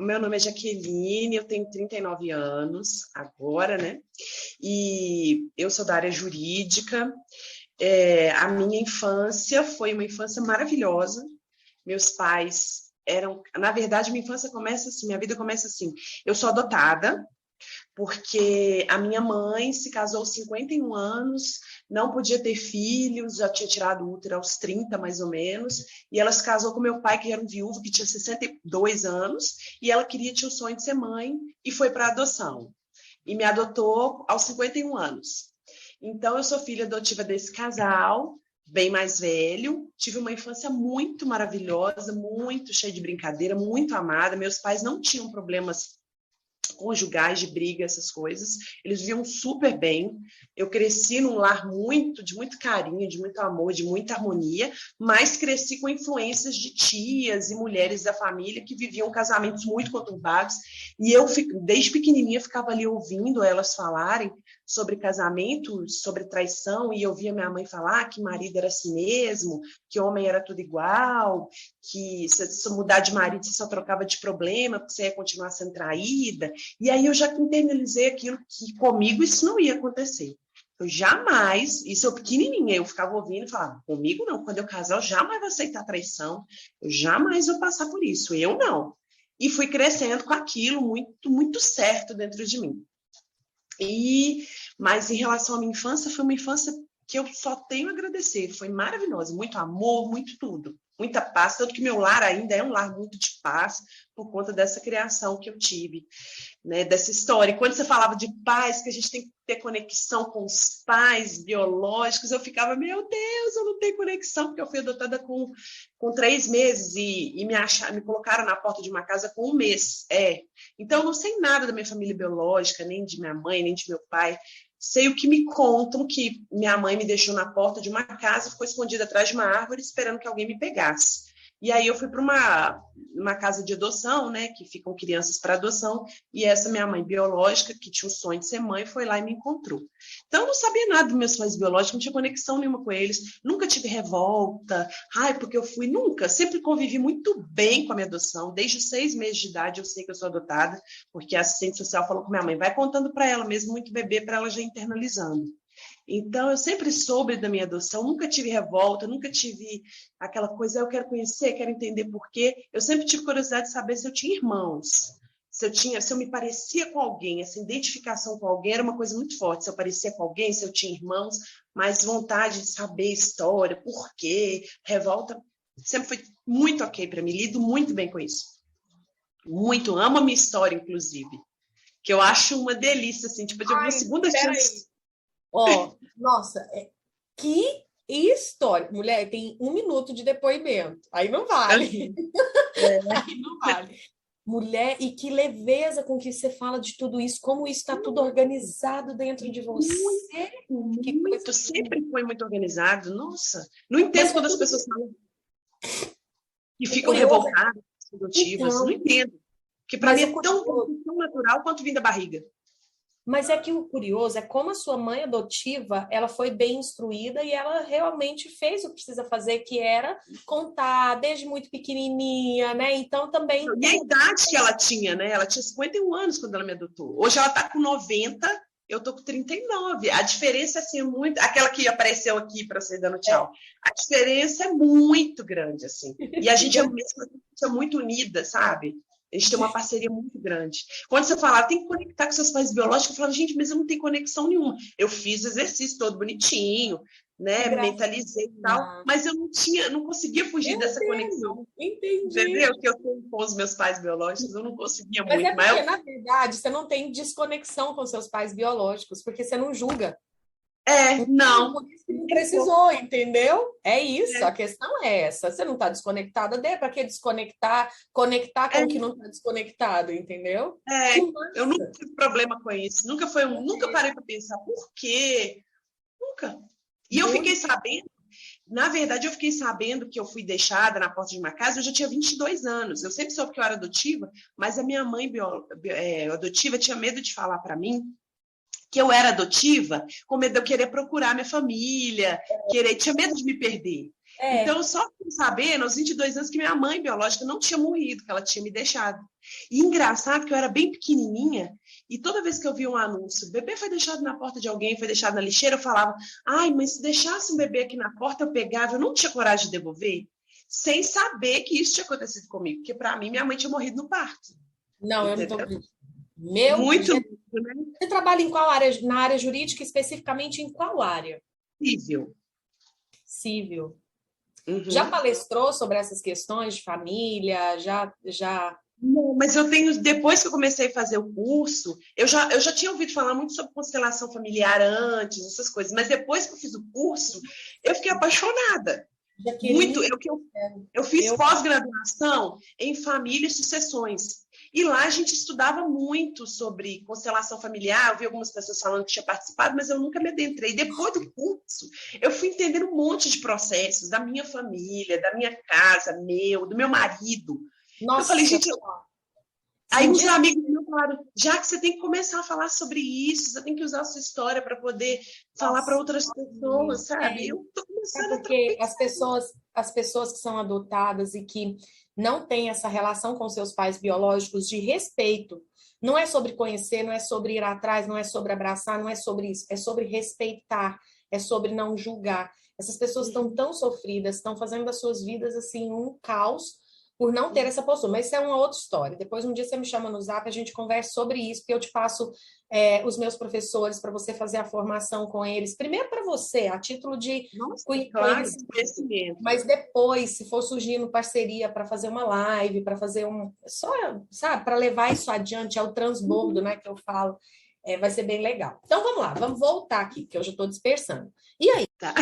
Meu nome é Jaqueline, eu tenho 39 anos agora, né? E eu sou da área jurídica. A minha infância foi uma infância maravilhosa. Meus pais eram... Na verdade, minha infância começa assim, minha vida começa assim. Eu sou adotada, porque a minha mãe se casou aos 51 anos, não podia ter filhos, já tinha tirado o útero aos 30, mais ou menos, e ela se casou com meu pai, que era um viúvo, que tinha 62 anos, e ela tinha o sonho de ser mãe, e foi para adoção. E me adotou aos 51 anos. Então, eu sou filha adotiva desse casal, bem mais velho, tive uma infância muito maravilhosa, muito cheia de brincadeira, muito amada, meus pais não tinham problemas conjugais, de briga, essas coisas. Eles viviam super bem. Eu cresci num lar de muito carinho, de muito amor, de muita harmonia, mas cresci com influências de tias e mulheres da família que viviam casamentos muito conturbados. E eu, desde pequenininha, ficava ali ouvindo elas falarem sobre casamento, sobre traição, e eu via minha mãe falar que marido era assim mesmo, que homem era tudo igual, que se mudar de marido você só trocava de problema, porque você ia continuar sendo traída. E aí eu já internalizei aquilo que comigo isso não ia acontecer. Eu jamais, isso eu pequenininha, eu ficava ouvindo e falava, comigo não, quando eu casar eu jamais vou aceitar traição, eu jamais vou passar por isso, eu não. E fui crescendo com aquilo muito, muito certo dentro de mim. Mas em relação à minha infância, foi uma infância que eu só tenho a agradecer. Foi maravilhosa, muito amor, muito tudo. Muita paz, tanto que meu lar ainda é um lar muito de paz por conta dessa criação que eu tive, né, dessa história. E quando você falava de pais, que a gente tem que ter conexão com os pais biológicos, eu ficava, meu Deus, eu não tenho conexão, porque eu fui adotada com 3 meses e me colocaram na porta de uma casa com 1 mês. Então, eu não sei nada da minha família biológica, nem de minha mãe, nem de meu pai. Sei o que me contam, que minha mãe me deixou na porta de uma casa, ficou escondida atrás de uma árvore, esperando que alguém me pegasse. E aí eu fui para uma casa de adoção, né, que ficam crianças para adoção, e essa minha mãe biológica, que tinha o sonho de ser mãe, foi lá e me encontrou. Então, eu não sabia nada dos meus pais biológicos, não tinha conexão nenhuma com eles, nunca tive revolta, porque eu fui, nunca, sempre convivi muito bem com a minha adoção, desde os 6 meses de idade eu sei que eu sou adotada, porque a assistente social falou com minha mãe, vai contando para ela, mesmo muito bebê, para ela já internalizando. Então, eu sempre soube da minha adoção, nunca tive revolta, nunca tive aquela coisa, eu quero conhecer, quero entender por quê. Eu sempre tive curiosidade de saber se eu tinha irmãos, se eu me parecia com alguém, essa identificação com alguém era uma coisa muito forte, se eu parecia com alguém, se eu tinha irmãos, mas vontade de saber história, por quê, revolta, sempre foi muito ok para mim, lido muito bem com isso. Muito, amo a minha história, inclusive, que eu acho uma delícia, assim, tipo, eu tive uma segunda chance. Nossa, que história. Mulher, tem 1 minuto de depoimento. Aí não vale. Aí não vale. Mulher, e que leveza com que você fala de tudo isso, como isso está tudo organizado dentro de você. Muito, sempre foi muito organizado. Nossa, não entendo quando as pessoas falam e ficam revoltadas, adotivas. Não entendo. Porque para mim é tão natural quanto vir da barriga. Mas é que o curioso é como a sua mãe adotiva, ela foi bem instruída e ela realmente fez o que precisa fazer, que era contar desde muito pequenininha, né? Então também... E a idade que ela tinha, né? Ela tinha 51 anos quando ela me adotou. Hoje ela está com 90, eu tô com 39. A diferença assim, é muito... Aquela que apareceu aqui para você dando tchau. A diferença é muito grande, assim. E a gente é muito unida, sabe? A gente tem uma parceria muito grande. Quando você fala, tem que conectar com seus pais biológicos, eu falo, gente, mas eu não tenho conexão nenhuma. Eu fiz o exercício todo bonitinho, né? Mentalizei e tal, mas eu não conseguia fugir dessa conexão. Entendi. Entendeu? Que eu tenho com os meus pais biológicos, eu não conseguia mas muito. Porque, na verdade, você não tem desconexão com seus pais biológicos, porque você não julga. Não. Por isso que não precisou, entendeu? É isso, a questão é essa. Você não está desconectada, para que desconectar? Conectar com o que não está desconectado, entendeu? Eu nunca tive problema com isso. Nunca parei para pensar por quê. Nunca. E eu fiquei sabendo, na verdade, eu fiquei sabendo que eu fui deixada na porta de uma casa, eu já tinha 22 anos. Eu sempre soube que eu era adotiva, mas a minha mãe adotiva tinha medo de falar para mim que eu era adotiva, com medo de eu querer procurar minha família, tinha medo de me perder. É. Então, eu só fui saber, aos 22 anos, que minha mãe biológica não tinha morrido, que ela tinha me deixado. E engraçado que eu era bem pequenininha, e toda vez que eu via um anúncio, bebê foi deixado na porta de alguém, foi deixado na lixeira, eu falava, ai, mas se deixasse um bebê aqui na porta, eu pegava, eu não tinha coragem de devolver, sem saber que isso tinha acontecido comigo, porque para mim, minha mãe tinha morrido no parto. Não, eu não estou Entendeu? acreditando. Meu Muito Deus. lindo, né? Você trabalha em qual área? Na área jurídica, especificamente em qual área? Incrível. Civil. Já Uhum. palestrou sobre essas questões de família? Já... Não, mas eu tenho, depois que eu comecei a fazer o curso, eu já tinha ouvido falar muito sobre constelação familiar antes, essas coisas, mas depois que eu fiz o curso, eu fiquei apaixonada. Já Muito, queria. eu fiz Eu, pós-graduação em família e sucessões. E lá a gente estudava muito sobre constelação familiar. Eu vi algumas pessoas falando que tinha participado, mas eu nunca me adentrei. Depois do curso, eu fui entendendo um monte de processos da minha família, da minha casa, do meu marido. Eu falei, nossa, gente, aí se uns diz. amigos meus falaram, já que você tem que começar a falar sobre isso, você tem que usar a sua história para poder falar para Nossa, outras pessoas, sabe? é, Eu estou é começando a porque pensar. as pessoas que são adotadas e que não têm essa relação com seus pais biológicos de respeito, não é sobre conhecer, não é sobre ir atrás, não é sobre abraçar, não é sobre isso, é sobre respeitar, é sobre não julgar. Essas pessoas estão tão sofridas, estão fazendo das suas vidas assim um caos por não ter essa postura. Mas isso é uma outra história. Depois um dia você me chama no Zap, a gente conversa sobre isso, porque eu te passo os meus professores para você fazer a formação com eles. Primeiro para você, a título de Nossa, claro, conhecimento, conhecimento. mas depois, se for surgindo parceria para fazer uma live, para fazer só, sabe, para levar isso adiante, é o transbordo, né, que eu falo, vai ser bem legal. Então vamos lá, vamos voltar aqui, que eu já estou dispersando. E aí? Tá.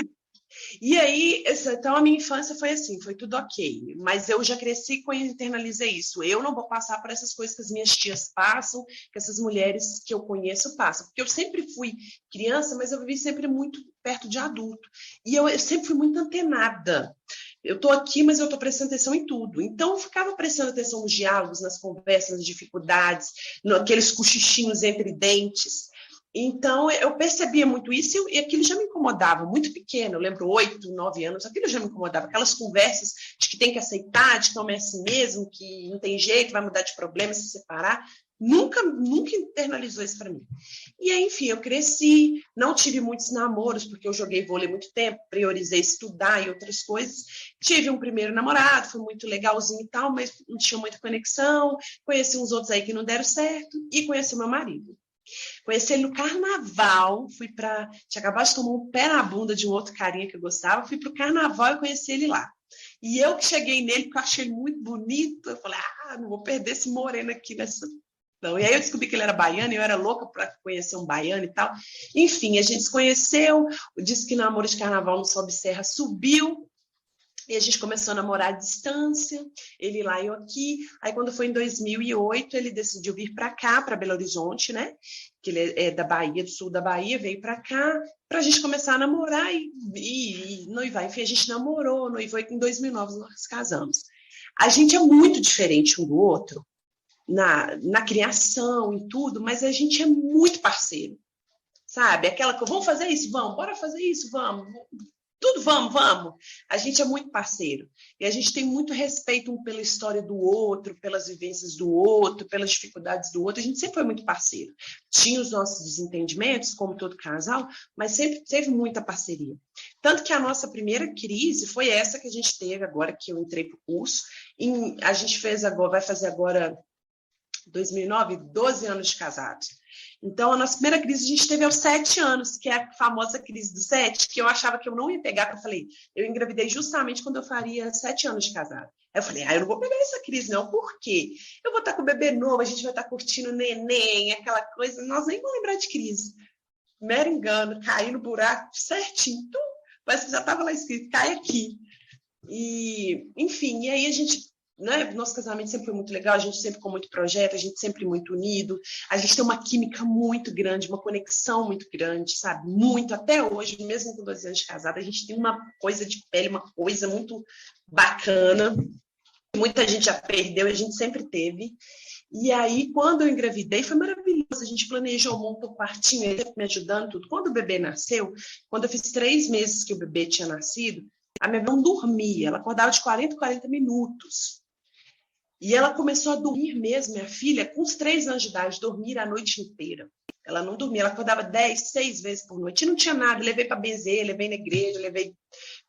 E aí, então a minha infância foi assim, foi tudo ok. Mas eu já cresci com internalizei isso. Eu não vou passar por essas coisas que as minhas tias passam, que essas mulheres que eu conheço passam. Porque eu sempre fui criança, mas eu vivi sempre muito perto de adulto. E eu sempre fui muito antenada. Eu estou aqui, mas eu estou prestando atenção em tudo. Então, eu ficava prestando atenção nos diálogos, nas conversas, nas dificuldades, naqueles cochichinhos entre dentes. Então, eu percebia muito isso e aquilo já me incomodava, muito pequeno, eu lembro 8, 9 anos, aquilo já me incomodava, aquelas conversas de que tem que aceitar, de que não é assim mesmo, que não tem jeito, vai mudar de problema, se separar, nunca internalizou isso para mim. E aí, enfim, eu cresci, não tive muitos namoros, porque eu joguei vôlei muito tempo, priorizei estudar e outras coisas. Tive um primeiro namorado, foi muito legalzinho e tal, mas não tinha muita conexão, conheci uns outros aí que não deram certo, e conheci meu marido. Conheci ele no carnaval, tinha acabado de tomar um pé na bunda de um outro carinha que eu gostava, fui pro carnaval e conheci ele lá. E eu que cheguei nele, porque eu achei ele muito bonito, eu falei, não vou perder esse moreno aqui nessa... Não. E aí eu descobri que ele era baiano, e eu era louca para conhecer um baiano e tal. Enfim, a gente se conheceu, disse que namoro de carnaval no Sobe Serra subiu, e a gente começou a namorar à distância, ele lá e eu aqui. Aí, quando foi em 2008, ele decidiu vir para cá, para Belo Horizonte, né? Que ele é da Bahia, do sul da Bahia, veio para cá para a gente começar a namorar e noivar. Enfim, a gente namorou, noivou, e em 2009 nós casamos. A gente é muito diferente um do outro, na criação e tudo, mas a gente é muito parceiro, sabe? Aquela que vamos fazer isso, vamos, bora fazer isso, vamos. Tudo, vamos. A gente é muito parceiro. E a gente tem muito respeito um pela história do outro, pelas vivências do outro, pelas dificuldades do outro. A gente sempre foi muito parceiro. Tinha os nossos desentendimentos, como todo casal, mas sempre teve muita parceria. Tanto que a nossa primeira crise foi essa que a gente teve agora que eu entrei para o curso. A gente vai fazer agora 2009, 12 anos de casados. Então, a nossa primeira crise a gente teve aos 7 anos, que é a famosa crise dos 7, que eu achava que eu não ia pegar, porque eu falei, eu engravidei justamente quando eu faria 7 anos de casado. Aí eu falei, eu não vou pegar essa crise, não, por quê? Eu vou estar com o bebê novo, a gente vai estar curtindo o neném, aquela coisa, nós nem vamos lembrar de crise. Mero engano, caí no buraco certinho, parece que já estava lá escrito, cai aqui. E, enfim, e aí a gente... Né? Nosso casamento sempre foi muito legal, a gente sempre com muito projeto, a gente sempre muito unido, a gente tem uma química muito grande, uma conexão muito grande, sabe? Muito, até hoje, mesmo com 12 anos de casada, a gente tem uma coisa de pele, uma coisa muito bacana, muita gente já perdeu, a gente sempre teve. E aí, quando eu engravidei, foi maravilhoso, a gente planejou, montou um quartinho, ele me ajudando, tudo. Quando o bebê nasceu, quando eu fiz 3 meses que o bebê tinha nascido, A minha não dormia, ela acordava de 40 minutos. E ela começou a dormir mesmo, minha filha, com uns 3 anos de idade, dormir a noite inteira. Ela não dormia, ela acordava 10, 6 vezes por noite. E não tinha nada, levei para benzer, levei na igreja,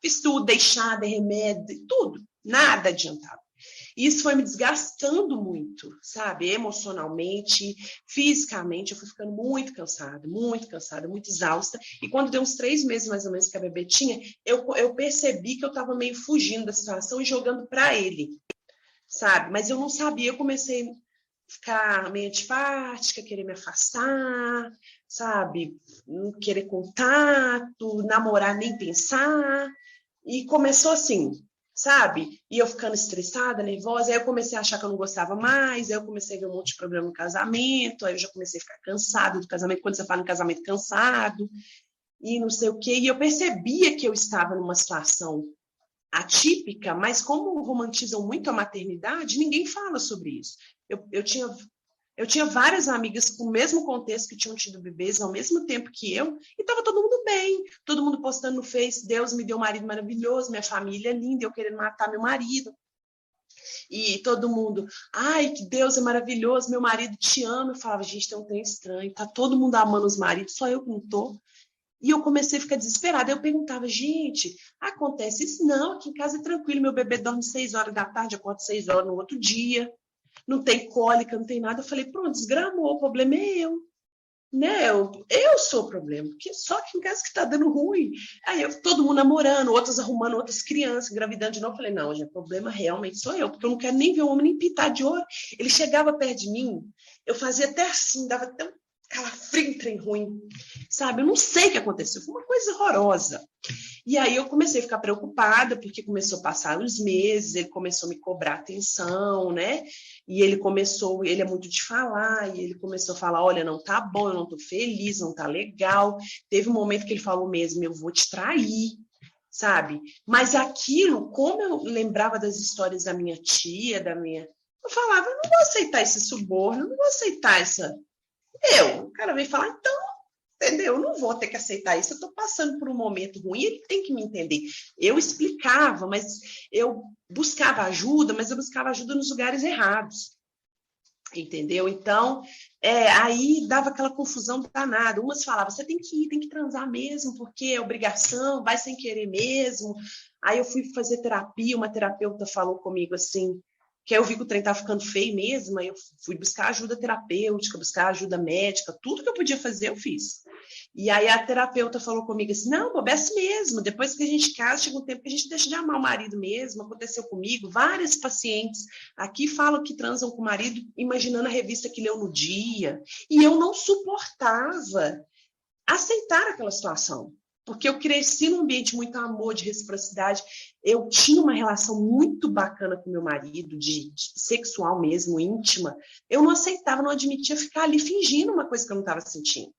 fiz tudo, dei chá, dei remédio, tudo. Nada adiantava. E isso foi me desgastando muito, sabe? Emocionalmente, fisicamente, eu fui ficando muito cansada, muito exausta. E quando deu uns 3 meses, mais ou menos, que a bebê tinha, eu percebi que eu estava meio fugindo da situação e jogando para ele, sabe? Mas eu não sabia, eu comecei a ficar meio antipática, querer me afastar, sabe? Não querer contato, namorar nem pensar. E começou assim, sabe? E eu ficando estressada, nervosa, aí eu comecei a achar que eu não gostava mais, aí eu comecei a ver um monte de problema no casamento, aí eu já comecei a ficar cansada do casamento, quando você fala em casamento cansado, e não sei o quê, e eu percebia que eu estava numa situação atípica, mas como romantizam muito a maternidade, ninguém fala sobre isso. Eu tinha várias amigas com o mesmo contexto que tinham tido bebês ao mesmo tempo que eu, e estava todo mundo bem, todo mundo postando no Face, Deus me deu um marido maravilhoso, minha família é linda, eu querendo matar meu marido. E todo mundo, ai, que Deus é maravilhoso, meu marido te ama. Eu falava, gente, tem um trem estranho, tá todo mundo amando os maridos, só eu que não tô. E eu comecei a ficar desesperada. Eu perguntava, gente, acontece isso? Não, aqui em casa é tranquilo, meu bebê dorme 6 horas da tarde, acorda 6 horas no outro dia, não tem cólica, não tem nada. Eu falei, pronto, desgramou, o problema é eu. Né? Eu sou o problema, porque só que em casa que tá dando ruim. Aí todo mundo namorando, outros arrumando outras crianças, engravidando de novo. Eu falei, não, gente, o problema realmente sou eu, porque eu não quero nem ver o homem nem pintar de ouro. Ele chegava perto de mim, eu fazia até assim, dava até um calafrio, trem ruim, sabe? Eu não sei o que aconteceu, foi uma coisa horrorosa. E aí eu comecei a ficar preocupada, porque começou a passar os meses, ele começou a me cobrar atenção, né? E ele é muito de falar, e ele começou a falar, olha, não tá bom, eu não tô feliz, não tá legal. Teve um momento que ele falou mesmo, eu vou te trair, sabe? Mas aquilo, como eu lembrava das histórias da minha tia, eu falava, eu não vou aceitar esse suborno, eu não vou aceitar essa... O cara veio falar, então, entendeu? Eu não vou ter que aceitar isso, eu estou passando por um momento ruim, ele tem que me entender. Eu explicava, mas eu buscava ajuda, mas eu buscava ajuda nos lugares errados, entendeu? Então, aí dava aquela confusão danada. Umas falavam, você tem que ir, tem que transar mesmo, porque é obrigação, vai sem querer mesmo. Aí eu fui fazer terapia, uma terapeuta falou comigo assim, que aí eu vi que o trem estava ficando feio mesmo, aí eu fui buscar ajuda terapêutica, buscar ajuda médica, tudo que eu podia fazer eu fiz. E aí a terapeuta falou comigo assim, não, Bob, é assim mesmo, depois que a gente casa, chega um tempo que a gente deixa de amar o marido mesmo, aconteceu comigo, várias pacientes aqui falam que transam com o marido imaginando a revista que leu no dia, e eu não suportava aceitar aquela situação, porque eu cresci num ambiente de muito amor, de reciprocidade, eu tinha uma relação muito bacana com meu marido, de sexual mesmo, íntima, eu não aceitava, não admitia ficar ali fingindo uma coisa que eu não estava sentindo.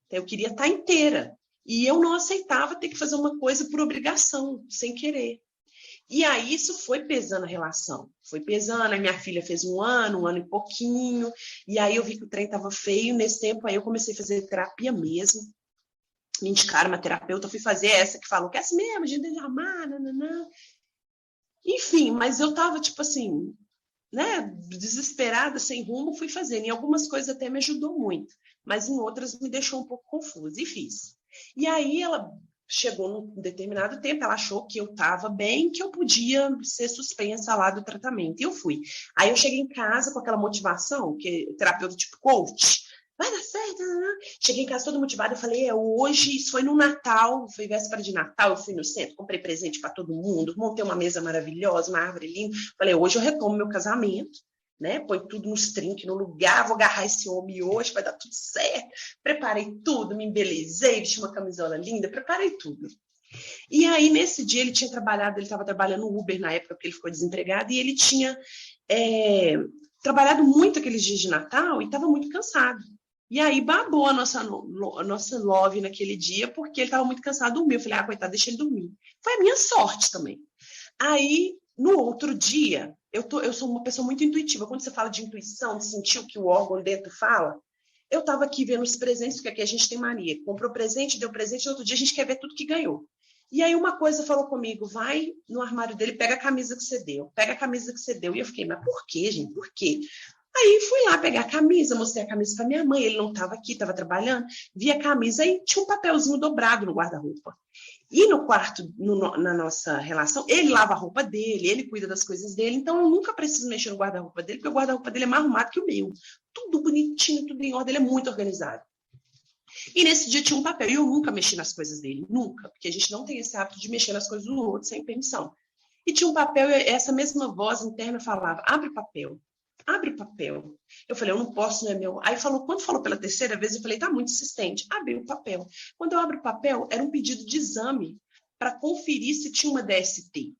Então, eu queria estar inteira, e eu não aceitava ter que fazer uma coisa por obrigação, sem querer. E aí isso foi pesando a relação, foi pesando, a minha filha fez um ano e pouquinho, e aí eu vi que o trem estava feio, nesse tempo aí eu comecei a fazer terapia mesmo, me indicaram uma terapeuta, fui fazer essa que falou que é assim mesmo, a gente deve amar, nananã. Enfim, mas eu tava tipo assim, né, desesperada, sem rumo, fui fazendo. Em algumas coisas até me ajudou muito, mas em outras me deixou um pouco confusa e fiz. E aí ela chegou num determinado tempo, ela achou que eu estava bem, que eu podia ser suspensa lá do tratamento. E eu fui. Aí eu cheguei em casa com aquela motivação, que terapeuta tipo coach, vai dar certo. Cheguei em casa toda motivada, eu falei, hoje, isso foi no Natal, foi véspera de Natal, eu fui no centro, comprei presente para todo mundo, montei uma mesa maravilhosa, uma árvore linda, falei, hoje eu retomo meu casamento, né? Põe tudo nos trinques no lugar, vou agarrar esse homem hoje, vai dar tudo certo. Preparei tudo, me embelezei, vesti uma camisola linda, preparei tudo. E aí, nesse dia, ele estava trabalhando no Uber na época, porque ele ficou desempregado, e ele tinha trabalhado muito aqueles dias de Natal e estava muito cansado. E aí babou a nossa love naquele dia, porque ele estava muito cansado, dormiu. Eu falei, coitado, deixa ele dormir. Foi a minha sorte também. Aí, no outro dia, eu sou uma pessoa muito intuitiva. Quando você fala de intuição, de sentir o que o órgão dentro fala, eu estava aqui vendo os presentes, porque aqui a gente tem mania. Comprou presente, deu presente, no outro dia a gente quer ver tudo que ganhou. E aí uma coisa falou comigo, vai no armário dele, pega a camisa que você deu, pega a camisa que você deu. E eu fiquei, mas por quê, gente? Por quê? Aí fui lá pegar a camisa, mostrei a camisa para minha mãe, ele não estava aqui, estava trabalhando, vi a camisa e tinha um papelzinho dobrado no guarda-roupa. E no quarto, na nossa relação, ele lava a roupa dele, ele cuida das coisas dele, então eu nunca preciso mexer no guarda-roupa dele, porque o guarda-roupa dele é mais arrumado que o meu. Tudo bonitinho, tudo em ordem, ele é muito organizado. E nesse dia tinha um papel, e eu nunca mexi nas coisas dele, nunca, porque a gente não tem esse hábito de mexer nas coisas do outro sem permissão. E tinha um papel, e essa mesma voz interna falava, abre o papel. Abre o papel. Eu falei, eu não posso, não é meu. Aí falou, quando falou pela terceira vez, eu falei, tá muito insistente. Abri o papel. Quando eu abro o papel, era um pedido de exame para conferir se tinha uma DST.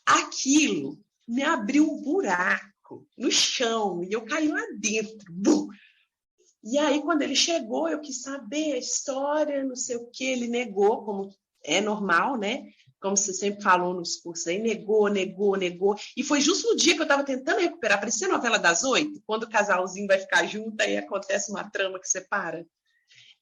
Aquilo me abriu um buraco no chão e eu caí lá dentro. Bum! E aí, quando ele chegou, eu quis saber a história, não sei o que, ele negou, como é normal, né? Como você sempre falou nos cursos aí, negou. E foi justo no dia que eu estava tentando recuperar, parecia a novela das 8, quando o casalzinho vai ficar junto e acontece uma trama que separa.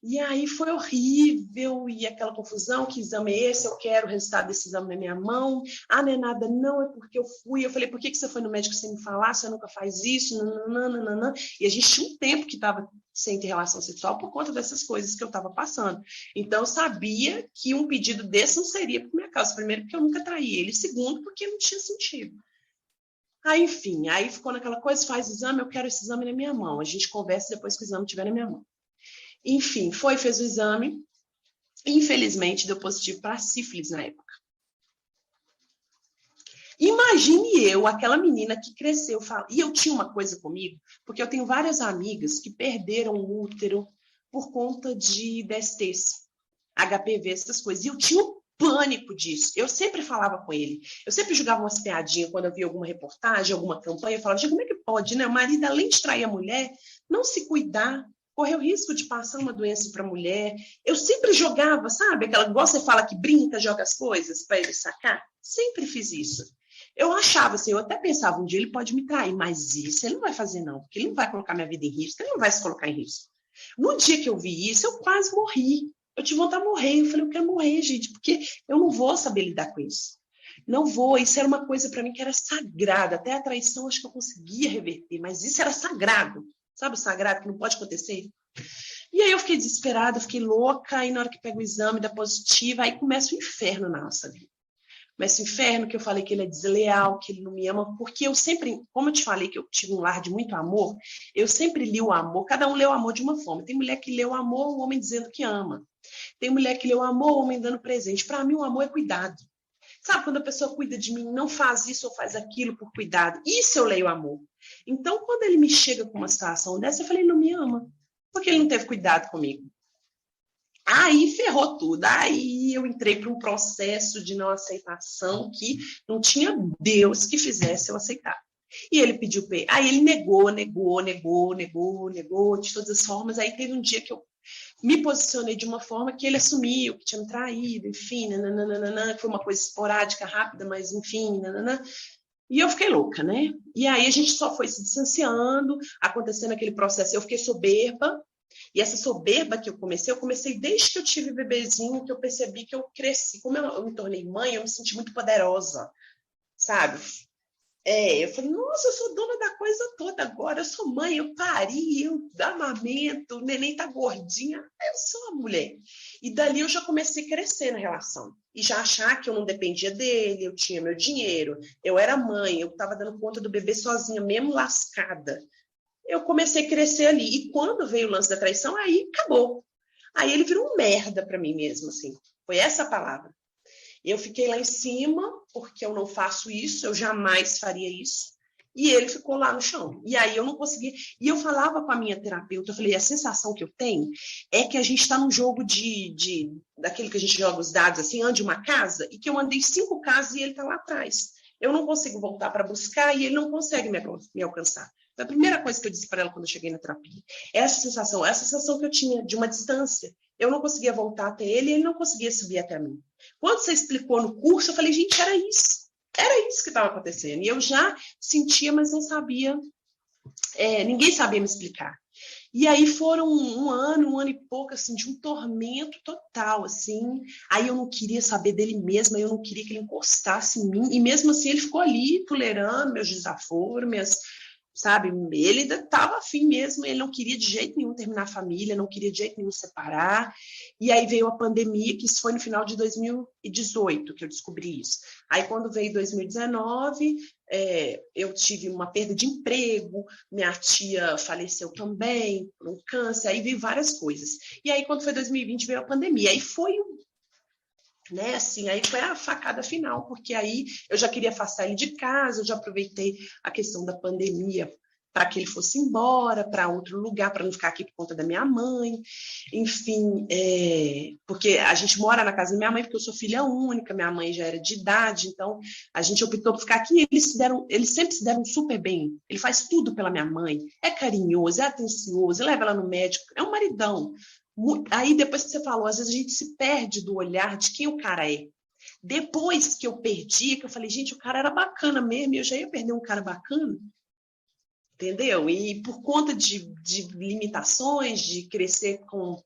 E aí foi horrível, e aquela confusão, que exame é esse? Eu quero o resultado desse exame na minha mão. Ah, não é nada, não, é porque eu fui. Eu falei, por que você foi no médico sem me falar? Você nunca faz isso? Nananana. E a gente tinha um tempo que estava sem ter relação sexual por conta dessas coisas que eu estava passando. Então, eu sabia que um pedido desse não seria por minha causa. Primeiro, porque eu nunca traí ele. Segundo, porque não tinha sentido. Aí, enfim, aí ficou naquela coisa, faz exame, eu quero esse exame na minha mão. A gente conversa depois que o exame estiver na minha mão. Enfim, fez o exame. Infelizmente, deu positivo para sífilis na época. Imagine eu, aquela menina que cresceu, e eu tinha uma coisa comigo, porque eu tenho várias amigas que perderam o útero por conta de DSTs, HPV, essas coisas, e eu tinha um pânico disso. Eu sempre falava com ele, eu sempre jogava umas piadinhas quando eu via alguma reportagem, alguma campanha, eu falava, como é que pode, né? O marido, além de trair a mulher, não se cuidar, correr o risco de passar uma doença para a mulher. Eu sempre jogava, sabe? Aquela, igual você fala que brinca, joga as coisas para ele sacar. Sempre fiz isso. Eu achava assim, eu até pensava, um dia ele pode me trair, mas isso ele não vai fazer não, porque ele não vai colocar minha vida em risco, ele não vai se colocar em risco. No dia que eu vi isso, eu quase morri. Eu tive vontade de morrer. Eu falei, eu quero morrer, gente, porque eu não vou saber lidar com isso. Não vou. Isso era uma coisa para mim que era sagrada. Até a traição acho que eu conseguia reverter, mas isso era sagrado. Sabe o sagrado que não pode acontecer? E aí eu fiquei desesperada, fiquei louca, e na hora que pego o exame da positiva, aí começa o inferno na nossa vida. Começa o inferno, que eu falei que ele é desleal, que ele não me ama, porque eu sempre, como eu te falei que eu tive um lar de muito amor, eu sempre li o amor, cada um lê o amor de uma forma. Tem mulher que lê o amor, o homem dizendo que ama. Tem mulher que lê o amor, o homem dando presente. Para mim, o amor é cuidado. Sabe, quando a pessoa cuida de mim, não faz isso ou faz aquilo por cuidado. Isso eu leio amor. Então, quando ele me chega com uma situação dessa, eu falei, ele não me ama. Porque ele não teve cuidado comigo. Aí ferrou tudo. Aí eu entrei para um processo de não aceitação que não tinha Deus que fizesse eu aceitar. E ele pediu... Aí ele negou de todas as formas. Aí teve um dia que eu me posicionei de uma forma que ele assumiu, que tinha me traído, enfim, nananana, foi uma coisa esporádica, rápida, mas enfim, nananana. E eu fiquei louca, né? E aí a gente só foi se distanciando, acontecendo aquele processo. Eu fiquei soberba, e essa soberba que eu comecei desde que eu tive bebezinho, que eu percebi que eu cresci. Como eu me tornei mãe, eu me senti muito poderosa, sabe? Eu falei, nossa, eu sou dona da coisa toda agora, eu sou mãe, eu pari, eu amamento, o neném tá gordinha, eu sou a mulher. E dali eu já comecei a crescer na relação. E já achar que eu não dependia dele, eu tinha meu dinheiro, eu era mãe, eu estava dando conta do bebê sozinha, mesmo lascada. Eu comecei a crescer ali. E quando veio o lance da traição, aí acabou. Aí ele virou um merda para mim mesmo, assim. Foi essa a palavra. Eu fiquei lá em cima, porque eu não faço isso, eu jamais faria isso. E ele ficou lá no chão. E aí eu não conseguia. E eu falava com a minha terapeuta, eu falei, a sensação que eu tenho é que a gente está num jogo daquele que a gente joga os dados, assim, ande uma casa, e que eu andei 5 casas e ele está lá atrás. Eu não consigo voltar para buscar e ele não consegue me alcançar. Então, a primeira coisa que eu disse para ela quando eu cheguei na terapia, essa sensação que eu tinha de uma distância. Eu não conseguia voltar até ele e ele não conseguia subir até mim. Quando você explicou no curso, eu falei, gente, era isso. Era isso que estava acontecendo. E eu já sentia, mas não sabia, ninguém sabia me explicar. E aí foram um ano e pouco, assim, de um tormento total, assim. Aí eu não queria saber dele mesma, eu não queria que ele encostasse em mim. E mesmo assim ele ficou ali, tolerando meus desaforos, sabe? Ele ainda estava afim mesmo, ele não queria de jeito nenhum terminar a família, não queria de jeito nenhum separar. E aí veio a pandemia, que isso foi no final de 2018 que eu descobri isso. Aí quando veio 2019, eu tive uma perda de emprego, minha tia faleceu também por um câncer, aí veio várias coisas. E aí quando foi 2020 veio a pandemia, aí foi né, assim, aí foi a facada final, porque aí eu já queria afastar ele de casa, eu já aproveitei a questão da pandemia para que ele fosse embora para outro lugar, para não ficar aqui por conta da minha mãe, enfim, porque a gente mora na casa da minha mãe, porque eu sou filha única, minha mãe já era de idade, então a gente optou por ficar aqui, eles sempre se deram super bem, ele faz tudo pela minha mãe, é carinhoso, é atencioso, leva ela no médico, é um maridão. Aí, depois que você falou, às vezes a gente se perde do olhar de quem o cara é. Depois que eu perdi, que eu falei, gente, o cara era bacana mesmo, e eu já ia perder um cara bacana, entendeu? E por conta de limitações, de crescer com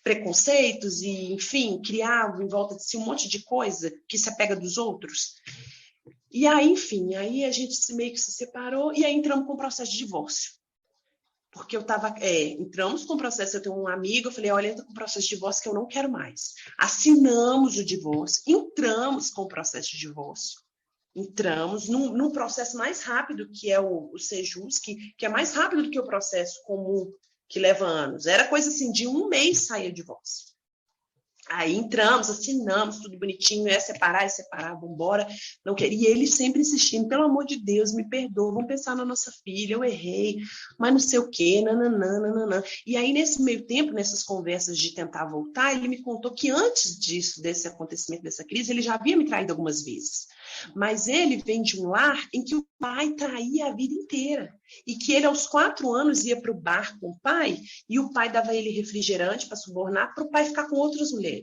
preconceitos e, enfim, criar em volta de si um monte de coisa que se apega dos outros. E aí, enfim, aí a gente meio que se separou e aí entramos com o processo de divórcio. Porque eu estava, entramos com o processo, eu tenho um amigo, eu falei, olha, entra com o processo de divórcio que eu não quero mais. Assinamos o divórcio, entramos com o processo de divórcio, entramos num processo mais rápido, que é o Sejus, que é mais rápido do que o processo comum, que leva anos. Era coisa assim, de um mês saía o divórcio. Aí entramos, assinamos, tudo bonitinho, é separar, vambora. Não queria. E ele sempre insistindo, pelo amor de Deus, me perdoa, vamos pensar na nossa filha, eu errei, mas não sei o quê, nananã. E aí, nesse meio tempo, nessas conversas de tentar voltar, ele me contou que antes disso, desse acontecimento, dessa crise, ele já havia me traído algumas vezes. Mas ele vem de um lar em que o pai traía a vida inteira. E que ele, aos 4 anos, ia para o bar com o pai, e o pai dava ele refrigerante para subornar, para o pai ficar com outras mulheres.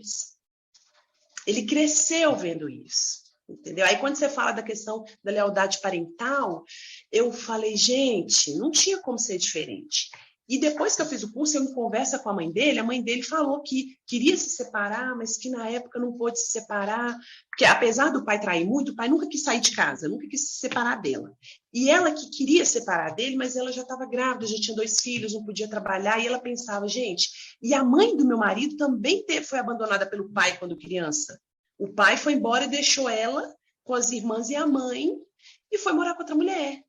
Ele cresceu vendo isso, entendeu? Aí, quando você fala da questão da lealdade parental, eu falei, gente, não tinha como ser diferente. E depois que eu fiz o curso, eu me conversa com a mãe dele falou que queria se separar, mas que na época não pôde se separar, porque apesar do pai trair muito, o pai nunca quis sair de casa, nunca quis se separar dela. E ela que queria separar dele, mas ela já estava grávida, já tinha 2 filhos, não podia trabalhar, e ela pensava, gente, e a mãe do meu marido também foi abandonada pelo pai quando criança. O pai foi embora e deixou ela com as irmãs e a mãe, e foi morar com outra mulher.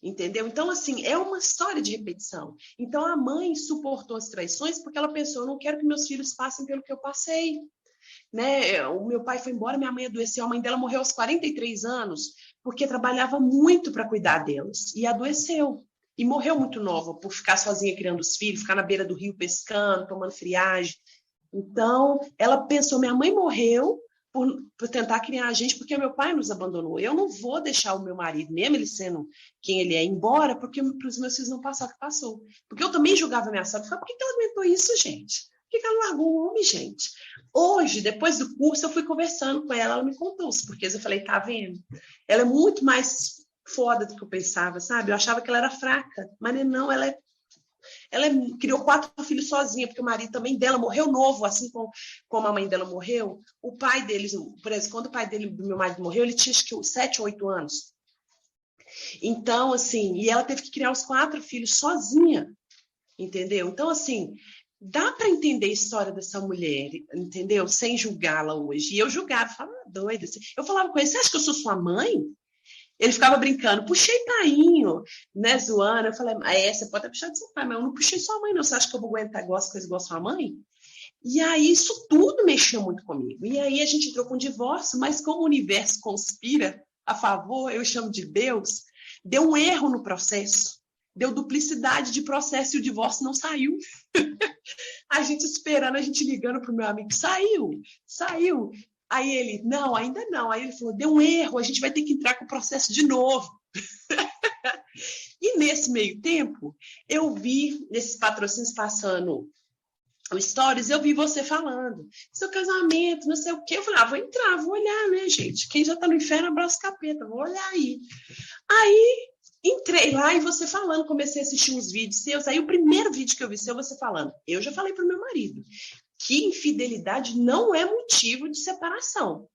Entendeu? Então, assim, é uma história de repetição. Então, a mãe suportou as traições porque ela pensou, eu não quero que meus filhos passem pelo que eu passei. Né? O meu pai foi embora, minha mãe adoeceu, a mãe dela morreu aos 43 anos, porque trabalhava muito para cuidar delas, e adoeceu. E morreu muito nova, por ficar sozinha criando os filhos, ficar na beira do rio pescando, tomando friagem. Então, ela pensou, minha mãe morreu por tentar criar a gente, porque meu pai nos abandonou. Eu não vou deixar o meu marido, mesmo ele sendo quem ele é, embora, porque para os meus filhos não passar o que passou. Porque eu também julgava minha sogra, falava, por que ela aguentou isso, gente? Por que ela largou o homem, gente? Hoje, depois do curso, eu fui conversando com ela, ela me contou os porquês. Eu falei, tá vendo? Ela é muito mais foda do que eu pensava, sabe? Eu achava que ela era fraca, mas não, ela criou 4 filhos sozinha, porque o marido também dela morreu novo, assim como a mãe dela morreu. O pai deles, por exemplo, quando o pai do meu marido morreu, ele tinha acho que 7 ou 8 anos. Então, assim, e ela teve que criar os 4 filhos sozinha, entendeu? Então, assim, dá para entender a história dessa mulher, entendeu? Sem julgá-la hoje. E eu julgava, falava, doida. Eu falava com ele, você acha que eu sou sua mãe? Ele ficava brincando, puxei painho, né, zoando. Eu falei, você pode até puxar de seu pai, mas eu não puxei sua mãe, não. Você acha que eu vou aguentar igual as coisas igual a sua mãe? E aí isso tudo mexeu muito comigo. E aí a gente entrou com o divórcio, mas como o universo conspira a favor, eu chamo de Deus, deu um erro no processo. Deu duplicidade de processo e o divórcio não saiu. A gente esperando, a gente ligando para o meu amigo, saiu. Aí ele, não, ainda não. Aí ele falou, deu um erro, a gente vai ter que entrar com o processo de novo. E nesse meio tempo, eu vi, nesses patrocínios passando o Stories, eu vi você falando, seu casamento, não sei o quê. Eu falei, vou entrar, vou olhar, né, gente? Quem já tá no inferno, abraça o capeta, vou olhar aí. Aí Entrei lá e você falando, comecei a assistir uns vídeos seus. Aí o primeiro vídeo que eu vi seu, você falando, eu já falei pro meu marido que infidelidade não é motivo de separação.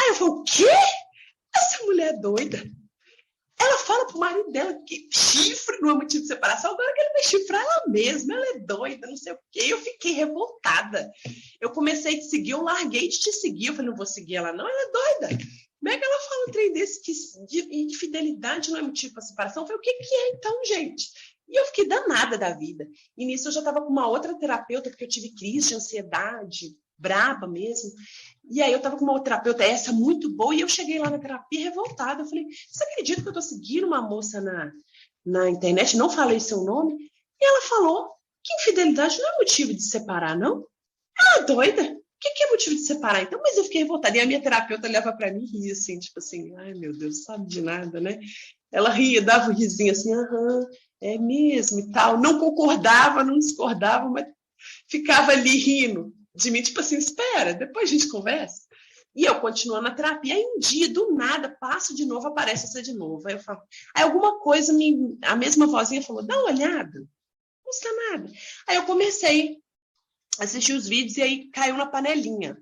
Aí eu falei, o quê? Essa mulher é doida. Ela fala pro marido dela que chifre não é motivo de separação, agora que ele vai chifrar ela mesma, ela é doida, não sei o quê. Eu fiquei revoltada. Eu comecei a te seguir, eu larguei de te seguir. Eu falei, não vou seguir ela não, ela é doida. Como é que ela fala um trem desse que infidelidade não é motivo para separação? Eu falei, o que é então, gente? E eu fiquei danada da vida. E nisso eu já estava com uma outra terapeuta, porque eu tive crise de ansiedade, braba mesmo. E aí eu estava com uma outra terapeuta, essa muito boa, e eu cheguei lá na terapia revoltada. Eu falei, você acredita que eu estou seguindo uma moça na internet? Não falei seu nome. E ela falou que infidelidade não é motivo de separar, não? Ela é doida. O que é motivo de separar? Então, mas eu fiquei revoltada. E a minha terapeuta olhava para mim e ria assim, tipo assim, ai meu Deus, não sabe de nada, né? Ela ria, dava um risinho assim, aham, é mesmo e tal. Não concordava, não discordava, mas ficava ali rindo de mim, tipo assim, espera, depois a gente conversa. E eu continuo na terapia. Aí um dia, do nada, passo de novo, aparece essa de novo. Aí eu falo, aí alguma coisa, a mesma vozinha falou, dá uma olhada, não custa nada. Aí eu comecei a assistir os vídeos e aí caiu na panelinha.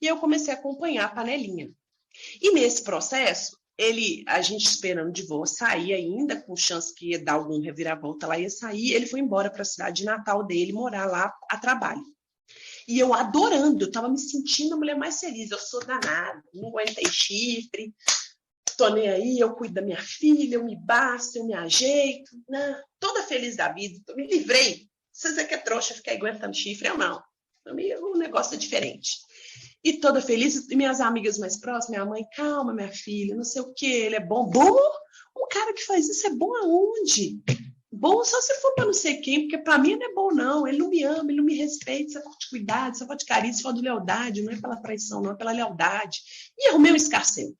E eu comecei a acompanhar a panelinha. E nesse processo, a gente esperando de voo sair ainda, com chance que ia dar algum reviravolta lá, ia sair, ele foi embora para a cidade de Natal dele, morar lá a trabalho. E eu adorando, eu estava me sentindo a mulher mais feliz. Eu sou danada, não aguentei chifre, tô nem aí, eu cuido da minha filha, eu me basto, eu me ajeito, né? Toda feliz da vida, eu me livrei. Vocês é que é trouxa ficar aguentando chifre, eu não. O negócio é diferente. E toda feliz, e minhas amigas mais próximas, minha mãe, calma, minha filha, não sei o quê, ele é bom. Bom? Um cara que faz isso é bom aonde? Bom só se for para não sei quem, porque para mim não é bom, não. Ele não me ama, ele não me respeita, isso é falta de cuidado, isso é falta de carinho, isso é falta de lealdade, não é pela traição, não, é pela lealdade. E arrumei um escarcel.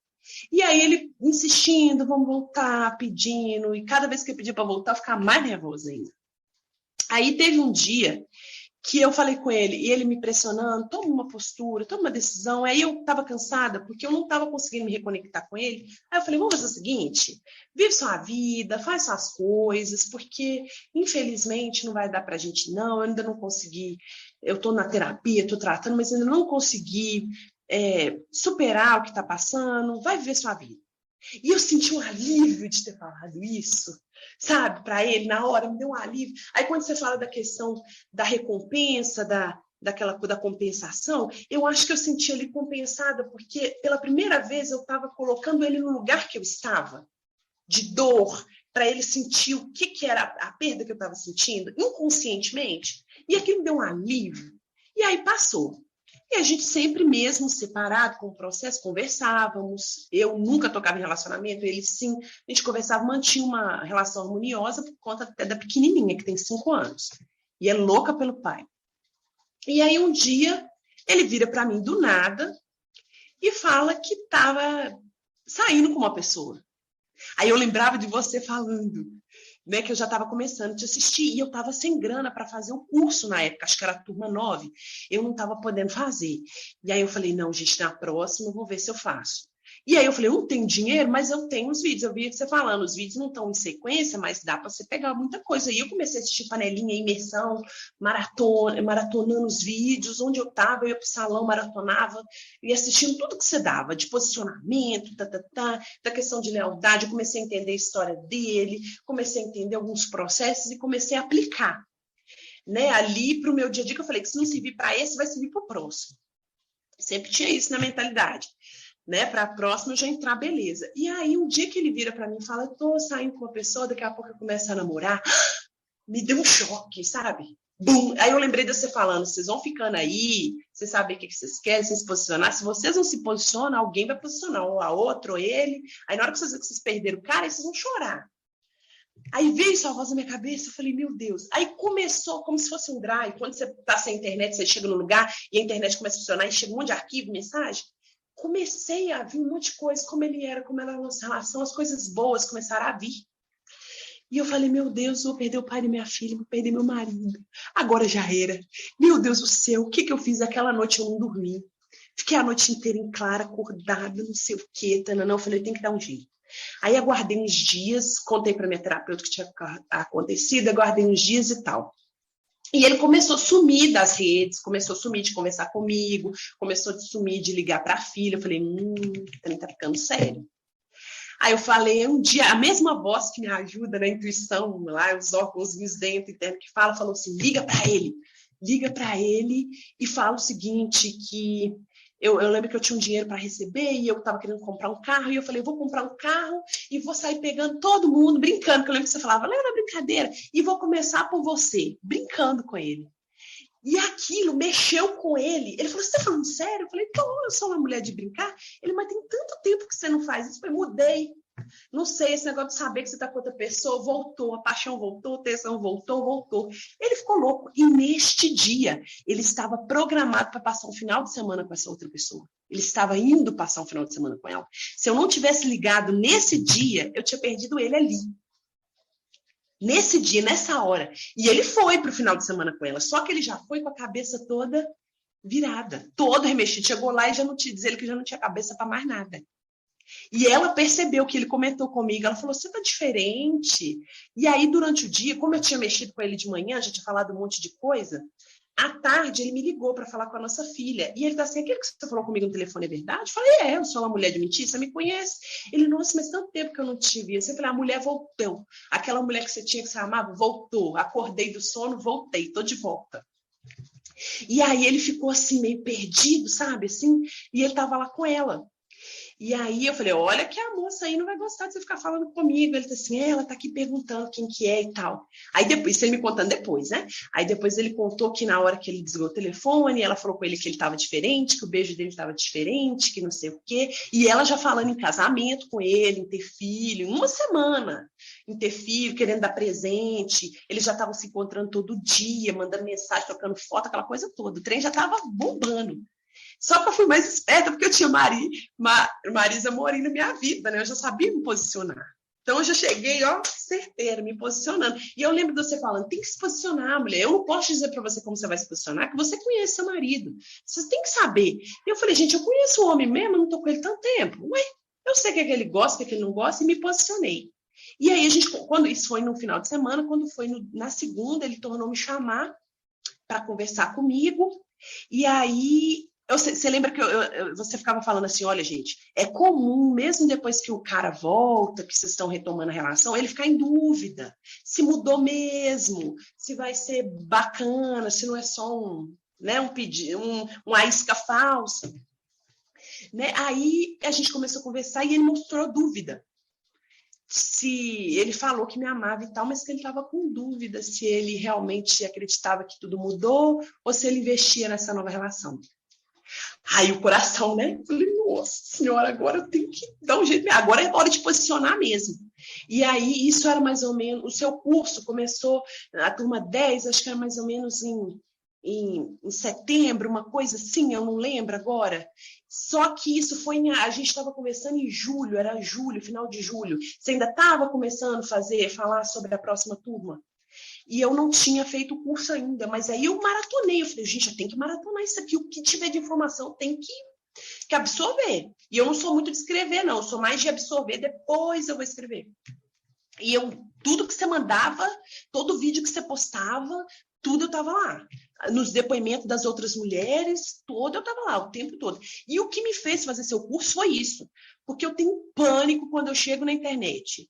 E aí ele insistindo, vamos voltar, pedindo, e cada vez que eu pedia para voltar, eu ficava mais nervosa ainda. Aí teve um dia que eu falei com ele, e ele me pressionando, toma uma postura, toma uma decisão. Aí eu estava cansada, porque eu não estava conseguindo me reconectar com ele. Aí eu falei, vamos fazer o seguinte, vive sua vida, faz suas coisas, porque infelizmente não vai dar para a gente não, eu ainda não consegui, eu estou na terapia, estou tratando, mas ainda não consegui superar o que está passando, vai viver sua vida. E eu senti um alívio de ter falado isso, sabe, para ele, na hora, me deu um alívio. Aí quando você fala da questão da recompensa, da compensação, eu acho que eu senti ele compensada, porque pela primeira vez eu estava colocando ele no lugar que eu estava, de dor, para ele sentir o que era a perda que eu estava sentindo, inconscientemente, e aquilo me deu um alívio. E aí passou. E a gente sempre mesmo separado com o processo, conversávamos. Eu nunca tocava em relacionamento, ele sim. A gente conversava, mantinha uma relação harmoniosa por conta até da pequenininha, que tem 5 anos. E é louca pelo pai. E aí um dia ele vira para mim do nada e fala que estava saindo com uma pessoa. Aí eu lembrava de você falando, né, que eu já estava começando a te assistir, e eu estava sem grana para fazer um curso na época, acho que era a turma 9, eu não estava podendo fazer. E aí eu falei, não, gente, na próxima eu vou ver se eu faço. E aí eu falei, eu não tenho dinheiro, mas eu tenho os vídeos. Eu vi você falando, os vídeos não estão em sequência, mas dá para você pegar muita coisa. E eu comecei a assistir panelinha, imersão, maratonando os vídeos, onde eu estava, eu ia para o salão, maratonava, e assistindo tudo que você dava, de posicionamento, da questão de lealdade. Eu comecei a entender a história dele, comecei a entender alguns processos e comecei a aplicar, né, ali para o meu dia a dia, que eu falei que se não servir para esse, vai servir para o próximo. Sempre tinha isso na mentalidade. Né, para a próxima eu já entrar, beleza. E aí, um dia que ele vira para mim e fala, eu tô saindo com uma pessoa, daqui a pouco eu começo a namorar, me deu um choque, sabe? Bum! Aí eu lembrei de você falando, vocês vão ficando aí, vocês sabem o que vocês querem, vocês se posicionar. Se vocês não se posicionam, alguém vai posicionar, ou a outra, ou ele. Aí na hora que vocês perderam o cara, aí vocês vão chorar. Aí veio sua voz na minha cabeça, eu falei, meu Deus. Aí começou como se fosse um drive. Quando você tá sem internet, você chega no lugar e a internet começa a funcionar e chega um monte de arquivo, mensagem. Comecei a vir um monte de coisa, como ele era, como era a nossa relação, as coisas boas começaram a vir. E eu falei, meu Deus, eu vou perder o pai da minha filha, vou perder meu marido. Agora já era. Meu Deus do céu, o que eu fiz aquela noite? Eu não dormi. Fiquei a noite inteira em clara, acordada, não sei o quê. Não, eu falei, tem que dar um jeito. Aí aguardei uns dias, contei para minha terapeuta o que tinha acontecido, aguardei uns dias e tal. E ele começou a sumir das redes, começou a sumir de conversar comigo, começou a sumir de ligar para a filha. Eu falei, tá ficando sério. Aí eu falei, um dia, a mesma voz que me ajuda na intuição, lá, os órgãozinhos dentro, interno, que falou assim, liga para ele e fala o seguinte, que eu lembro que eu tinha um dinheiro para receber e eu estava querendo comprar um carro, e eu falei, eu vou comprar um carro e vou sair pegando todo mundo, brincando, que eu lembro que você falava, lembra da brincadeira, e vou começar por você, brincando com ele. E aquilo mexeu com ele. Ele falou, você está falando sério? Eu falei, eu sou uma mulher de brincar. Ele, mas tem tanto tempo que você não faz isso. Eu falei, mudei. Não sei, esse negócio de saber que você está com outra pessoa, voltou, a paixão voltou, a tesão voltou. Ele ficou louco. E neste dia, ele estava programado para passar um final de semana com essa outra pessoa. Ele estava indo passar um final de semana com ela. Se eu não tivesse ligado nesse dia, eu tinha perdido ele ali. Nesse dia, nessa hora. E ele foi para o final de semana com ela. Só que ele já foi com a cabeça toda virada, todo remexido. Chegou lá e já não tinha, dizer ele que já não tinha cabeça para mais nada. E ela percebeu que ele comentou comigo. Ela falou, você tá diferente. E aí, durante o dia, como eu tinha mexido com ele de manhã, já tinha falado um monte de coisa, à tarde ele me ligou para falar com a nossa filha. E ele tá assim, aquilo que você falou comigo no telefone é verdade? Eu falei, eu sou uma mulher de mentira, você me conhece. Ele, nossa, mas tanto tempo que eu não te vi. Você falou, a mulher voltou. Aquela mulher que você tinha, que você amava, voltou. Acordei do sono, voltei, tô de volta. E aí ele ficou assim, meio perdido, sabe? Assim, e ele tava lá com ela. E aí eu falei, olha que a moça aí não vai gostar de você ficar falando comigo. Ele disse assim, ela tá aqui perguntando quem que é e tal. Aí depois, isso ele me contando depois, né? Aí depois ele contou que na hora que ele desligou o telefone, ela falou com ele que ele estava diferente, que o beijo dele estava diferente, que não sei o quê. E ela já falando em casamento com ele, em ter filho, em uma semana, em ter filho, querendo dar presente. Eles já estavam se encontrando todo dia, mandando mensagem, trocando foto, aquela coisa toda. O trem já estava bombando. Só que eu fui mais esperta porque eu tinha Marisa Morim na minha vida, né? Eu já sabia me posicionar. Então, eu já cheguei, certeira, me posicionando. E eu lembro de você falando, tem que se posicionar, mulher. Eu não posso dizer para você como você vai se posicionar, que você conhece seu marido. Você tem que saber. E eu falei, gente, eu conheço o homem mesmo, eu não estou com ele tanto tempo. Ué, eu sei o que é que ele gosta, o que é que ele não gosta, e me posicionei. E aí, quando isso foi no final de semana, quando foi na segunda, ele tornou me chamar para conversar comigo. E aí... Você lembra que você ficava falando assim, olha, gente, é comum, mesmo depois que o cara volta, que vocês estão retomando a relação, ele ficar em dúvida se mudou mesmo, se vai ser bacana, se não é só uma isca falsa. Né? Aí a gente começou a conversar e ele mostrou dúvida. Se ele falou que me amava e tal, mas que ele estava com dúvida se ele realmente acreditava que tudo mudou ou se ele investia nessa nova relação. Aí o coração, né? Eu falei, nossa senhora, agora eu tenho que dar um jeito. Agora é hora de posicionar mesmo. E aí, isso era mais ou menos... O seu curso começou, a turma 10, acho que era mais ou menos em setembro, uma coisa assim, eu não lembro agora. Só que isso foi... A gente estava conversando em julho, era julho, final de julho. Você ainda estava começando a falar sobre a próxima turma? E eu não tinha feito o curso ainda, mas aí eu maratonei. Eu falei, gente, eu tenho que maratonar isso aqui. O que tiver de informação tem que absorver. E eu não sou muito de escrever, não. Eu sou mais de absorver, depois eu vou escrever. E tudo que você mandava, todo vídeo que você postava, tudo eu estava lá. Nos depoimentos das outras mulheres, eu estava lá o tempo todo. E o que me fez fazer seu curso foi isso. Porque eu tenho pânico quando eu chego na internet.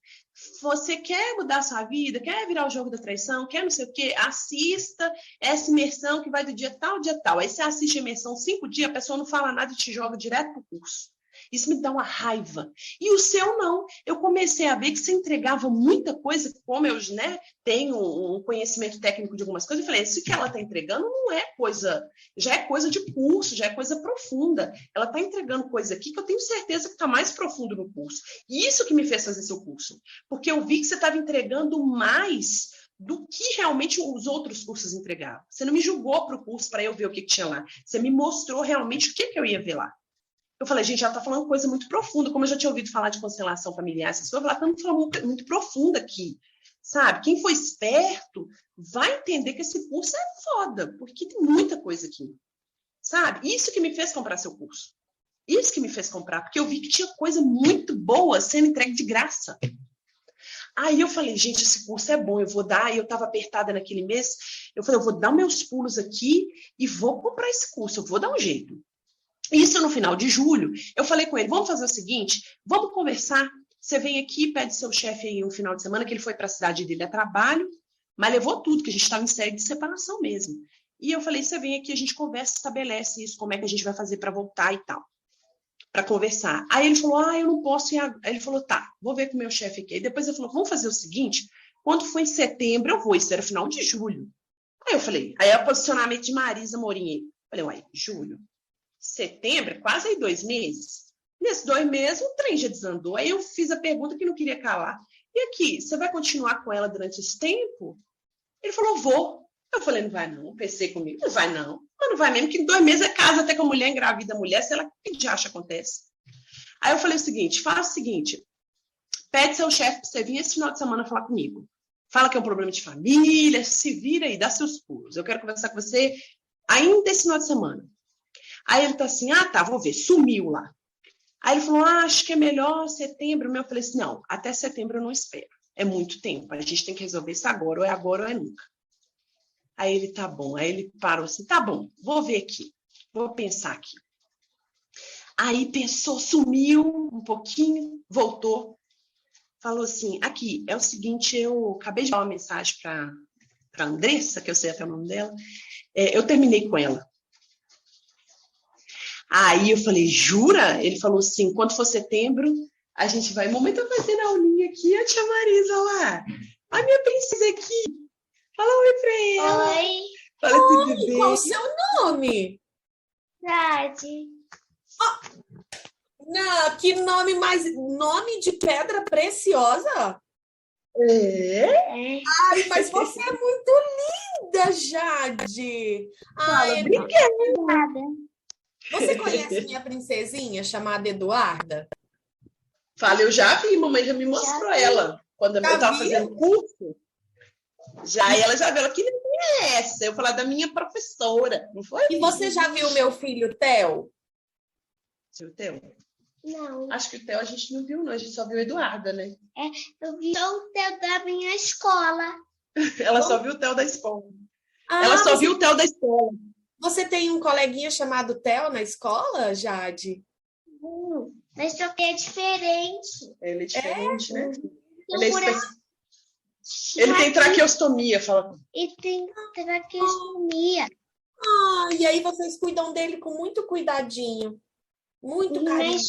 Você quer mudar a sua vida? Quer virar o jogo da traição? Quer não sei o quê? Assista essa imersão que vai do dia tal ao dia tal. Aí você assiste a imersão 5 dias, a pessoa não fala nada e te joga direto para o curso. Isso me dá uma raiva. E o seu não. Eu comecei a ver que você entregava muita coisa, como eu, né, tenho um conhecimento técnico de algumas coisas, eu falei, isso que ela está entregando não é coisa, já é coisa de curso, já é coisa profunda. Ela está entregando coisa aqui que eu tenho certeza que está mais profundo no curso. E isso que me fez fazer seu curso. Porque eu vi que você estava entregando mais do que realmente os outros cursos entregavam. Você não me julgou para o curso para eu ver o que tinha lá. Você me mostrou realmente o que eu ia ver lá. Eu falei, gente, ela está falando coisa muito profunda, como eu já tinha ouvido falar de constelação familiar, essas coisas, ela está falando muito profunda aqui, sabe? Quem for esperto vai entender que esse curso é foda, porque tem muita coisa aqui, sabe? Isso que me fez comprar seu curso. Isso que me fez comprar, porque eu vi que tinha coisa muito boa sendo entregue de graça. Aí eu falei, gente, esse curso é bom, eu vou dar. E eu estava apertada naquele mês. Eu falei, eu vou dar meus pulos aqui e vou comprar esse curso, eu vou dar um jeito. Isso no final de julho. Eu falei com ele, vamos fazer o seguinte, vamos conversar. Você vem aqui, pede seu chefe aí um final de semana, que ele foi para a cidade dele a trabalho, mas levou tudo, que a gente estava em série de separação mesmo. E eu falei, você vem aqui, a gente conversa, estabelece isso, como é que a gente vai fazer para voltar e tal, para conversar. Aí ele falou, eu não posso ir. Aí ele falou, tá, vou ver com o meu chefe aqui. Aí depois ele falou, vamos fazer o seguinte, quando for em setembro eu vou, isso era final de julho. Aí eu falei, aí é o posicionamento de Marisa Morim. Falei, uai, julho, setembro, quase aí 2 meses. Nesses 2 meses, o trem já desandou. Aí eu fiz a pergunta que não queria calar. E aqui, você vai continuar com ela durante esse tempo? Ele falou, vou. Eu falei, não vai não. Pensei comigo, não vai não. Mas não vai mesmo, que em 2 meses é casa até com a mulher, engravida a mulher, sei lá o que de acha acontece. Aí eu falei o seguinte, faz o seguinte, pede seu chefe para você vir esse final de semana falar comigo. Fala que é um problema de família, se vira aí, dá seus pulos. Eu quero conversar com você ainda esse final de semana. Aí ele tá assim, tá, vou ver, sumiu lá. Aí ele falou, acho que é melhor setembro. Eu falei assim, não, até setembro eu não espero. É muito tempo, a gente tem que resolver isso agora ou é nunca. Aí ele, tá bom. Aí ele parou assim, tá bom, vou ver aqui, vou pensar aqui. Aí pensou, sumiu um pouquinho, voltou, falou assim, aqui, é o seguinte, eu acabei de dar uma mensagem para Andressa, que eu sei até o nome dela, eu terminei com ela. Aí eu falei, jura? Ele falou assim, quando for setembro, a gente vai. Mamãe tá fazendo a aulinha aqui, a tia Marisa lá. A minha princesa aqui. Fala oi pra ela. Oi, Fala tudo bem. Qual o seu nome? Jade. Não, que nome mais... Nome de pedra preciosa? É? Ai, mas você é muito linda, Jade. Fala, Ai, obrigada. você conhece minha princesinha chamada Eduarda? Fala, eu já vi, mamãe já me mostrou ela. Quando eu tava fazendo curso, ela já viu, ela, que nem é essa? Eu falei da minha professora, não foi? E você já viu meu filho, Theo? Seu Theo? Não, Acho que o Theo a gente não viu, não. A gente só viu a Eduarda, né? eu vi só o teu da minha escola. Ela só viu o Theo da escola. Ah, Ela só viu o Theo da escola. Você tem um coleguinha chamado Theo na escola, Jade? Mas só que é diferente. Ele é diferente, né? Então, Ele, ele tem traqueostomia, fala. E tem traqueostomia. E aí vocês cuidam dele com muito cuidadinho. Muito carinho.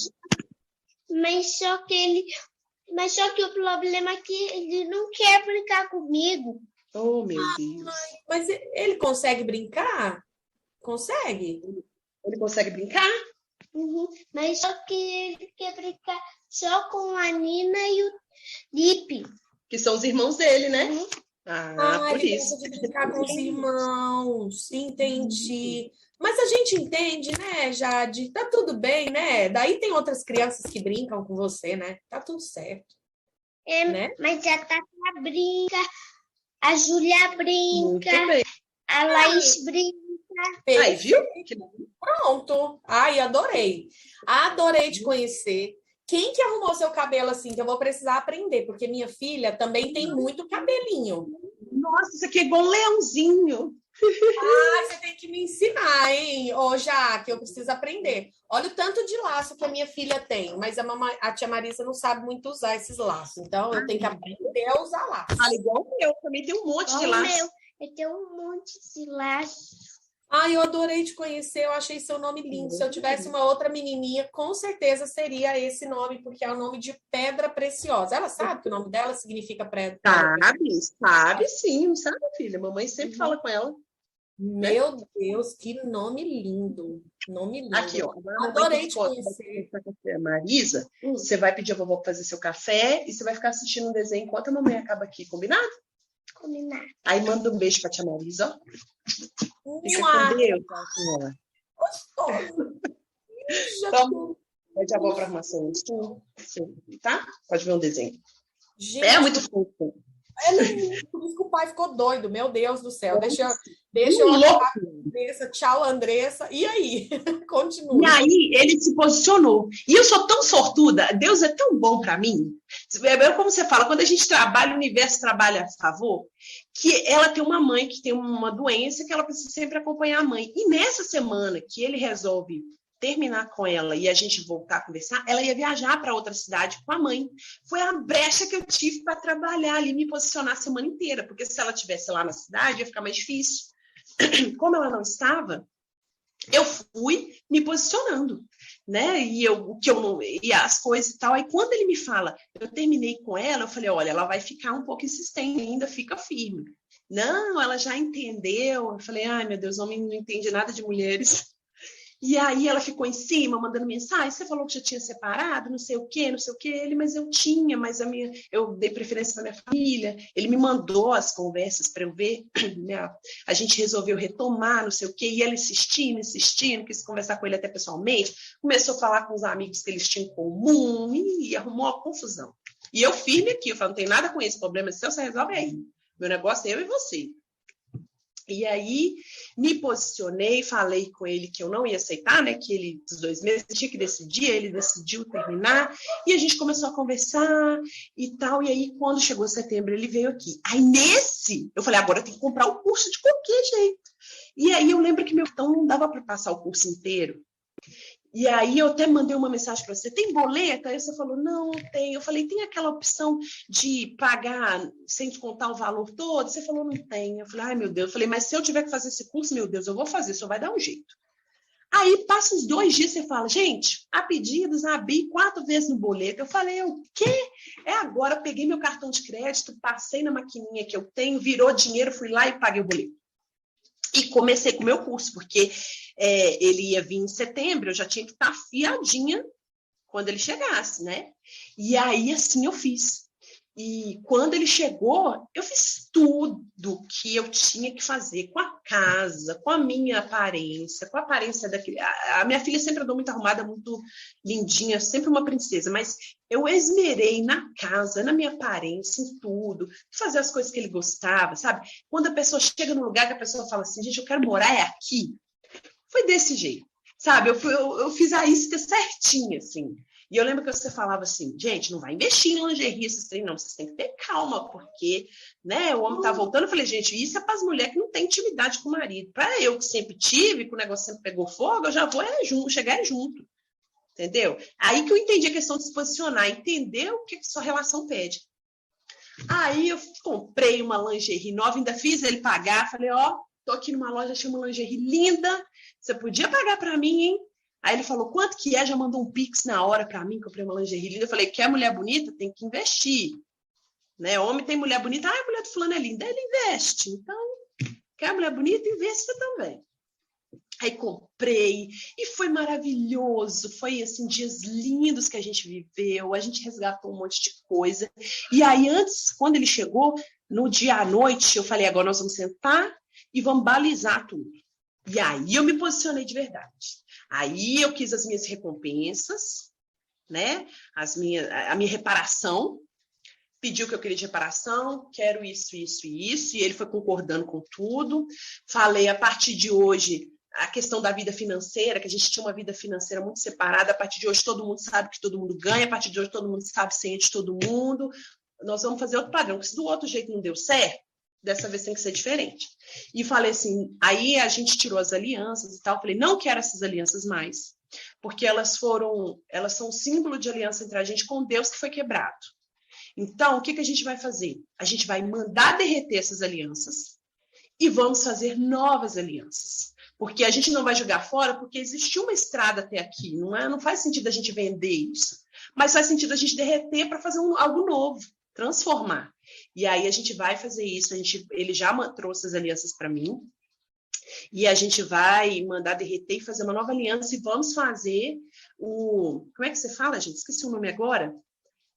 Mas só que o problema é que ele não quer brincar comigo. Oh, meu Deus. Mas ele consegue brincar? Consegue? Ele consegue brincar? Uhum. Mas só que ele quer brincar só com a Nina e o Lipe. Que são os irmãos dele, né? Uhum. Por ele isso. gosta de brincar com os irmãos. Entendi. Mas a gente entende, né, Jade? Tá tudo bem, né? Daí tem outras crianças que brincam com você, né? Tá tudo certo. Né? Mas a Tata brinca, a Júlia brinca, Muito bem. a Laís brinca. Aí, viu? Pronto. Ai, adorei. Adorei te conhecer. Quem que arrumou seu cabelo assim? Que eu vou precisar aprender, porque minha filha também tem muito cabelinho. Nossa, isso aqui é igual um leãozinho. Você tem que me ensinar, hein? Ô, Jaque, eu preciso aprender. Olha o tanto de laço que a minha filha tem, mas a tia Marisa não sabe muito usar esses laços. Então, eu tenho que aprender a usar laço. Igual o meu, também tem um monte de laço. Eu tenho um monte de laço. Eu adorei te conhecer, eu achei seu nome lindo. Se eu tivesse uma outra menininha, com certeza seria esse nome, porque é o nome de pedra preciosa. Ela sabe que o nome dela significa pedra preciosa? Sabe sim, não sabe, filha? Mamãe sempre fala com ela. Meu Deus, que nome lindo. Nome lindo. Aqui, ó. Adorei te conhecer. Marisa, você vai pedir a vovó para fazer seu café e você vai ficar assistindo um desenho enquanto a mamãe acaba aqui, combinado? Combinado. Aí manda um beijo pra tia Marisa, ó. Fica com Deus, tá, senhora. Gostoso. Então, pede a avó para arrumar seu tá? Pode ver um desenho. Gente, É muito fofo. Por isso que o pai ficou doido, meu Deus do céu. Deixa eu acabar com a Andressa. Tchau, Andressa. E aí? Continua. E aí ele se posicionou. E eu sou tão sortuda, Deus é tão bom para mim. Como você fala, quando a gente trabalha, o universo trabalha a favor, que ela tem uma mãe que tem uma doença que ela precisa sempre acompanhar a mãe. E nessa semana que ele resolve terminar com ela e a gente voltar a conversar, ela ia viajar para outra cidade com a mãe. Foi a brecha que eu tive para trabalhar ali, me posicionar a semana inteira, porque se ela estivesse lá na cidade, ia ficar mais difícil. Como ela não estava, eu fui me posicionando, né? E as coisas e tal. Aí quando ele me fala, eu terminei com ela, eu falei, olha, ela vai ficar um pouco insistente ainda, fica firme. Não, ela já entendeu. Eu falei, ai, meu Deus, homem não entende nada de mulheres. E aí ela ficou em cima, mandando mensagem, você falou que já tinha separado, não sei o quê, ele, mas eu tinha, eu dei preferência para minha família, ele me mandou as conversas para eu ver, né? A gente resolveu retomar, não sei o quê, e ela insistindo, quis conversar com ele até pessoalmente, começou a falar com os amigos que eles tinham em comum, e arrumou uma confusão. E eu firme aqui, eu falo, não tem nada com esse problema seu, você resolve aí. Meu negócio é eu e você. E aí, me posicionei, falei com ele que eu não ia aceitar, né? Que ele, os 2 meses, tinha que decidir, ele decidiu terminar. E a gente começou a conversar e tal. E aí, quando chegou setembro, ele veio aqui. Aí, eu falei, agora eu tenho que comprar o curso de qualquer jeito. E aí, eu lembro que meu cartão não dava para passar o curso inteiro. E aí eu até mandei uma mensagem para você, tem boleta? Aí você falou, não tem. Eu falei, tem aquela opção de pagar sem descontar o valor todo? Você falou, não tem. Eu falei, ai meu Deus. Eu falei, mas se eu tiver que fazer esse curso, meu Deus, eu vou fazer, só vai dar um jeito. Aí passa uns 2 dias, você fala, gente, há pedidos, abri 4 vezes no boleto. Eu falei, o quê? É agora, peguei meu cartão de crédito, passei na maquininha que eu tenho, virou dinheiro, fui lá e paguei o boleto. E comecei com o meu curso, porque ele ia vir em setembro, eu já tinha que estar afiadinha quando ele chegasse, né? E aí, assim, eu fiz. E quando ele chegou, eu fiz tudo que eu tinha que fazer com a casa, com a minha aparência, com a aparência daquele... A minha filha sempre andou muito arrumada, muito lindinha, sempre uma princesa, mas eu esmerei na casa, na minha aparência, em tudo, fazer as coisas que ele gostava, sabe? Quando a pessoa chega num lugar que a pessoa fala assim, gente, eu quero morar aqui. Foi desse jeito, sabe? Eu fiz a isca certinha, assim. E eu lembro que você falava assim, gente, não vai investir em lingerie esses treinos, não, vocês têm que ter calma, porque, né, o homem tá voltando. Eu falei, gente, isso é para as mulheres que não têm intimidade com o marido. Para eu, que sempre tive, que o negócio sempre pegou fogo, eu já vou chegar junto, entendeu? Aí que eu entendi a questão de se posicionar, entender o que sua relação pede. Aí eu comprei uma lingerie nova, ainda fiz ele pagar, falei, ó, tô aqui numa loja, achei uma lingerie linda, você podia pagar para mim, hein? Aí ele falou, quanto que é? Já mandou um pix na hora para mim, comprei uma lingerie linda. Eu falei, quer mulher bonita? Tem que investir. Né? Homem tem mulher bonita, a mulher do fulano é linda. Ele investe. Então, quer mulher bonita? Investa também. Aí comprei, e foi maravilhoso. Foi, assim, dias lindos que a gente viveu. A gente resgatou um monte de coisa. E aí, antes, quando ele chegou, no dia à noite, eu falei, agora nós vamos sentar e vamos balizar tudo. E aí eu me posicionei de verdade. Aí eu quis as minhas recompensas, né? A minha reparação. Pediu que eu queria de reparação, quero isso, isso e isso. E ele foi concordando com tudo. Falei, a partir de hoje, a questão da vida financeira, que a gente tinha uma vida financeira muito separada. A partir de hoje, todo mundo sabe que todo mundo ganha. A partir de hoje, todo mundo sabe senha de todo mundo. Nós vamos fazer outro padrão. Porque se do outro jeito não deu certo, dessa vez tem que ser diferente. E falei assim, aí a gente tirou as alianças e tal. Falei, não quero essas alianças mais, porque elas são símbolo de aliança entre a gente com Deus que foi quebrado. Então, o que a gente vai fazer? A gente vai mandar derreter essas alianças e vamos fazer novas alianças. Porque a gente não vai jogar fora, porque existiu uma estrada até aqui. Não faz sentido a gente vender isso, mas faz sentido a gente derreter para fazer algo novo, transformar. E aí a gente vai fazer isso, ele já trouxe as alianças para mim, e a gente vai mandar derreter e fazer uma nova aliança, e vamos fazer como é que você fala, gente? Esqueci o nome agora.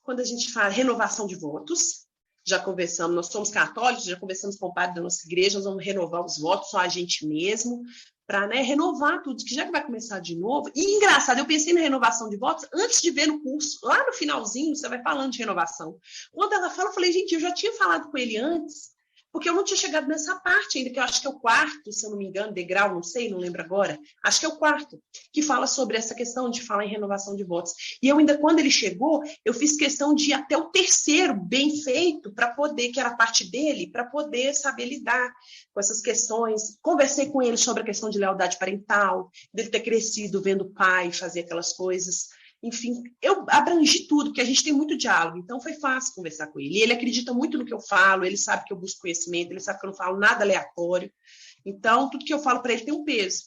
Quando a gente fala renovação de votos, já conversamos, nós somos católicos, já conversamos com o padre da nossa igreja, nós vamos renovar os votos, só a gente mesmo, para, né, renovar tudo, que já que vai começar de novo. E engraçado, eu pensei na renovação de votos antes de ver no curso, lá no finalzinho, você vai falando de renovação. Quando ela fala, eu falei, gente, eu já tinha falado com ele antes, porque eu não tinha chegado nessa parte ainda, que eu acho que é o quarto, se eu não me engano, degrau, não sei, não lembro agora, acho que é o quarto, que fala sobre essa questão de falar em renovação de votos. E eu ainda, quando ele chegou, eu fiz questão de ir até o terceiro bem feito, para poder, que era a parte dele, para poder saber lidar com essas questões. Conversei com ele sobre a questão de lealdade parental, dele ter crescido vendo o pai fazer aquelas coisas. Enfim, eu abrangi tudo, porque a gente tem muito diálogo, então foi fácil conversar com ele. E ele acredita muito no que eu falo, ele sabe que eu busco conhecimento, ele sabe que eu não falo nada aleatório. Então, tudo que eu falo para ele tem um peso.